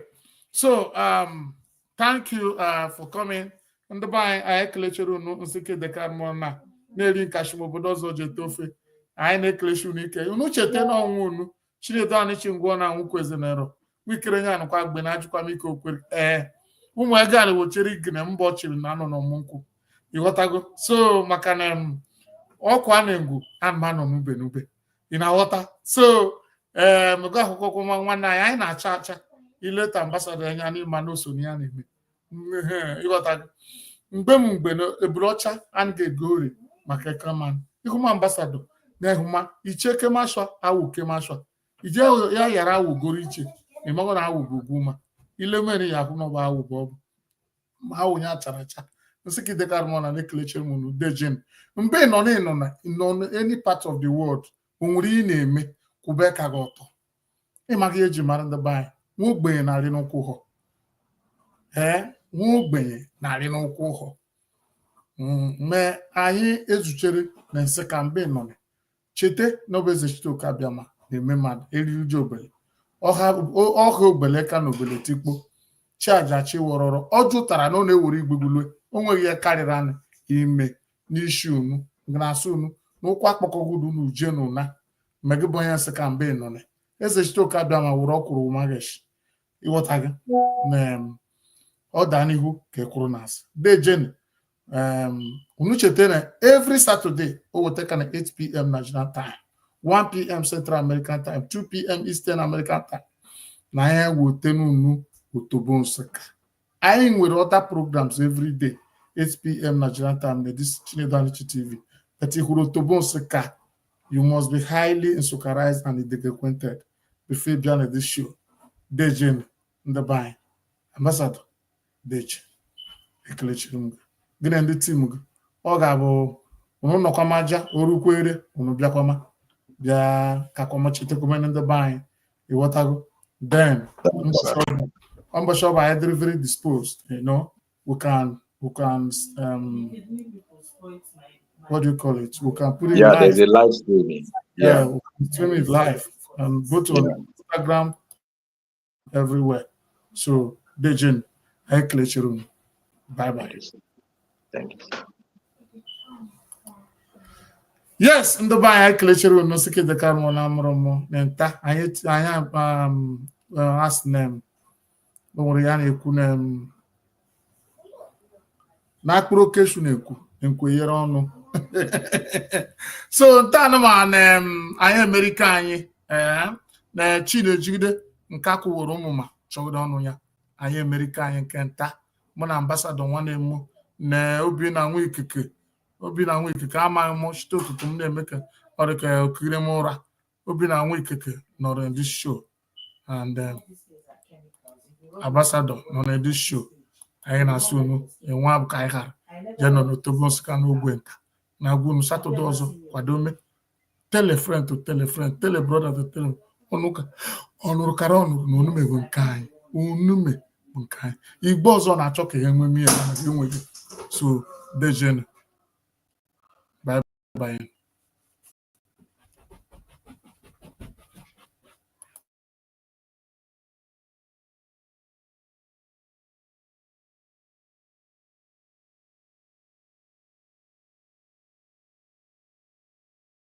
So thank you for coming. Ndị be anyị ekelechi unu nsike dekar mona na-eri nkashi obodo ọzọ jetofe anyị na-ekelechi unu ike unu cheta na ọnwụ unu Chinedu Anichi ngwo na nwukwezenero wikere nya anụkwa gbe na ajụkwa m ike okwere ụmụ ego ala wochere igene mbọ chiri na anọ n'ọmụnkwụ ịghọtago so maka na ọkwa na-engwu anụmanụ n'ube ị na-aghọta so mego akwụkwọ nwanne anyị na-acha acha ileta ambasadọ anya n'ịma n'osonye ya na-eme ịghọtago mgbe na eburu ọcha a ga-egori maka ekeman ihuma ambasadọ na ehuma iche kemasha awụ kemasha ije ya yara awụ goro iche ịmago na awụ bụ ugwuma ile mere ya hụ n'ọba awụ bụ ọbụ ma awụ ya chara acha nsiki karmona na-ekelechi m n'udejin mgbe nọ na any part of the world o nwere ị na-eme kwube ka gị ọtọ ịmaghị eji mara ndị be anyị nwa ogbenye narị n'ụkwụ họ nwa ogbenye narị n'ụkwụ họ mgbe anyị ezuchere na nsika mgbe nọ chete n'obezechite ụkabiama na-eme mmadụ eriri obele ọha obele ka na obele tikpo chiajachi wọrọrọ ọ jụtara na ọ na-ewere igbegbulue o nweghị ihe karịrị anyị ime n'isi unu na-asụ unu n'ụkwụ akpọkọgudu na uje na ụna mege bonya se kambe no ne ese chito ka bia ma wuro kwuru magesh iwota gị na ọ da n'ihu ka ekwuru nas de jen unu chete na every Saturday o weta kana 8 p.m. Nigerian time 1 p.m. Central American time 2 p.m. Eastern American time na ya wote n'unu Otobo Nsukka. Anyị nwere other programs every day 8 p.m. Nigerian time na this Chinedu Anichi TV. But ihuru Otobo Nsukka, you must be highly Nsukkarized and acquainted before being on this show. Dejen Ndabai, Ambassador Deje, ekelechiri m gị na ndị tim gị. Ọ ga-abụ unu nọkwama aja orukwere unu bịakwama bịa kakwama chetekwama ndị be anyị ịghọtago. Then mbọchị ọba anyị dịrị very disposed, you know, we can what do you call it? We can put it live. There's a live streaming. Yeah, we can stream it live and go to Instagram, everywhere. So, Dejen, I click your room. Bye-bye. Thank you. Yes, in the by I click your room. No sike the car mo na mromo. Nenta. I ask them. No worry, I ekwu nem. Na akpụrụ keshu na-ekwu nkwenyere ọnụ. So nta anụmanụ anyị Amerika anyị na Chinejide nke akwụworo ụmụma chọgide ọnụ ya. Anyị Amerika anyị nke nta mụ na Ambassador nwanne m na obi na nwa ikike amaghị m chite ụtụtụ m na-eme ka ọ dị ka okiri m ụra. Obi na nwa ikike nọrọ in this show and Ambassador nọ na this show. Anyị na-asụ unu enwe abụ ka anyị ghara je nọ n'Otobo Nsukka n'ogwe nta na-agwa unu Saturday ọzọ kwadome tele friend to tele friend, tele brother to tele ọnụrụ kara ọnụrụ na onume bụ nke anyị, onume bụ nke anyị. Igbo ọzọ na-achọ ka ihe nweme ya na enweghị. So Dejen, bye bye.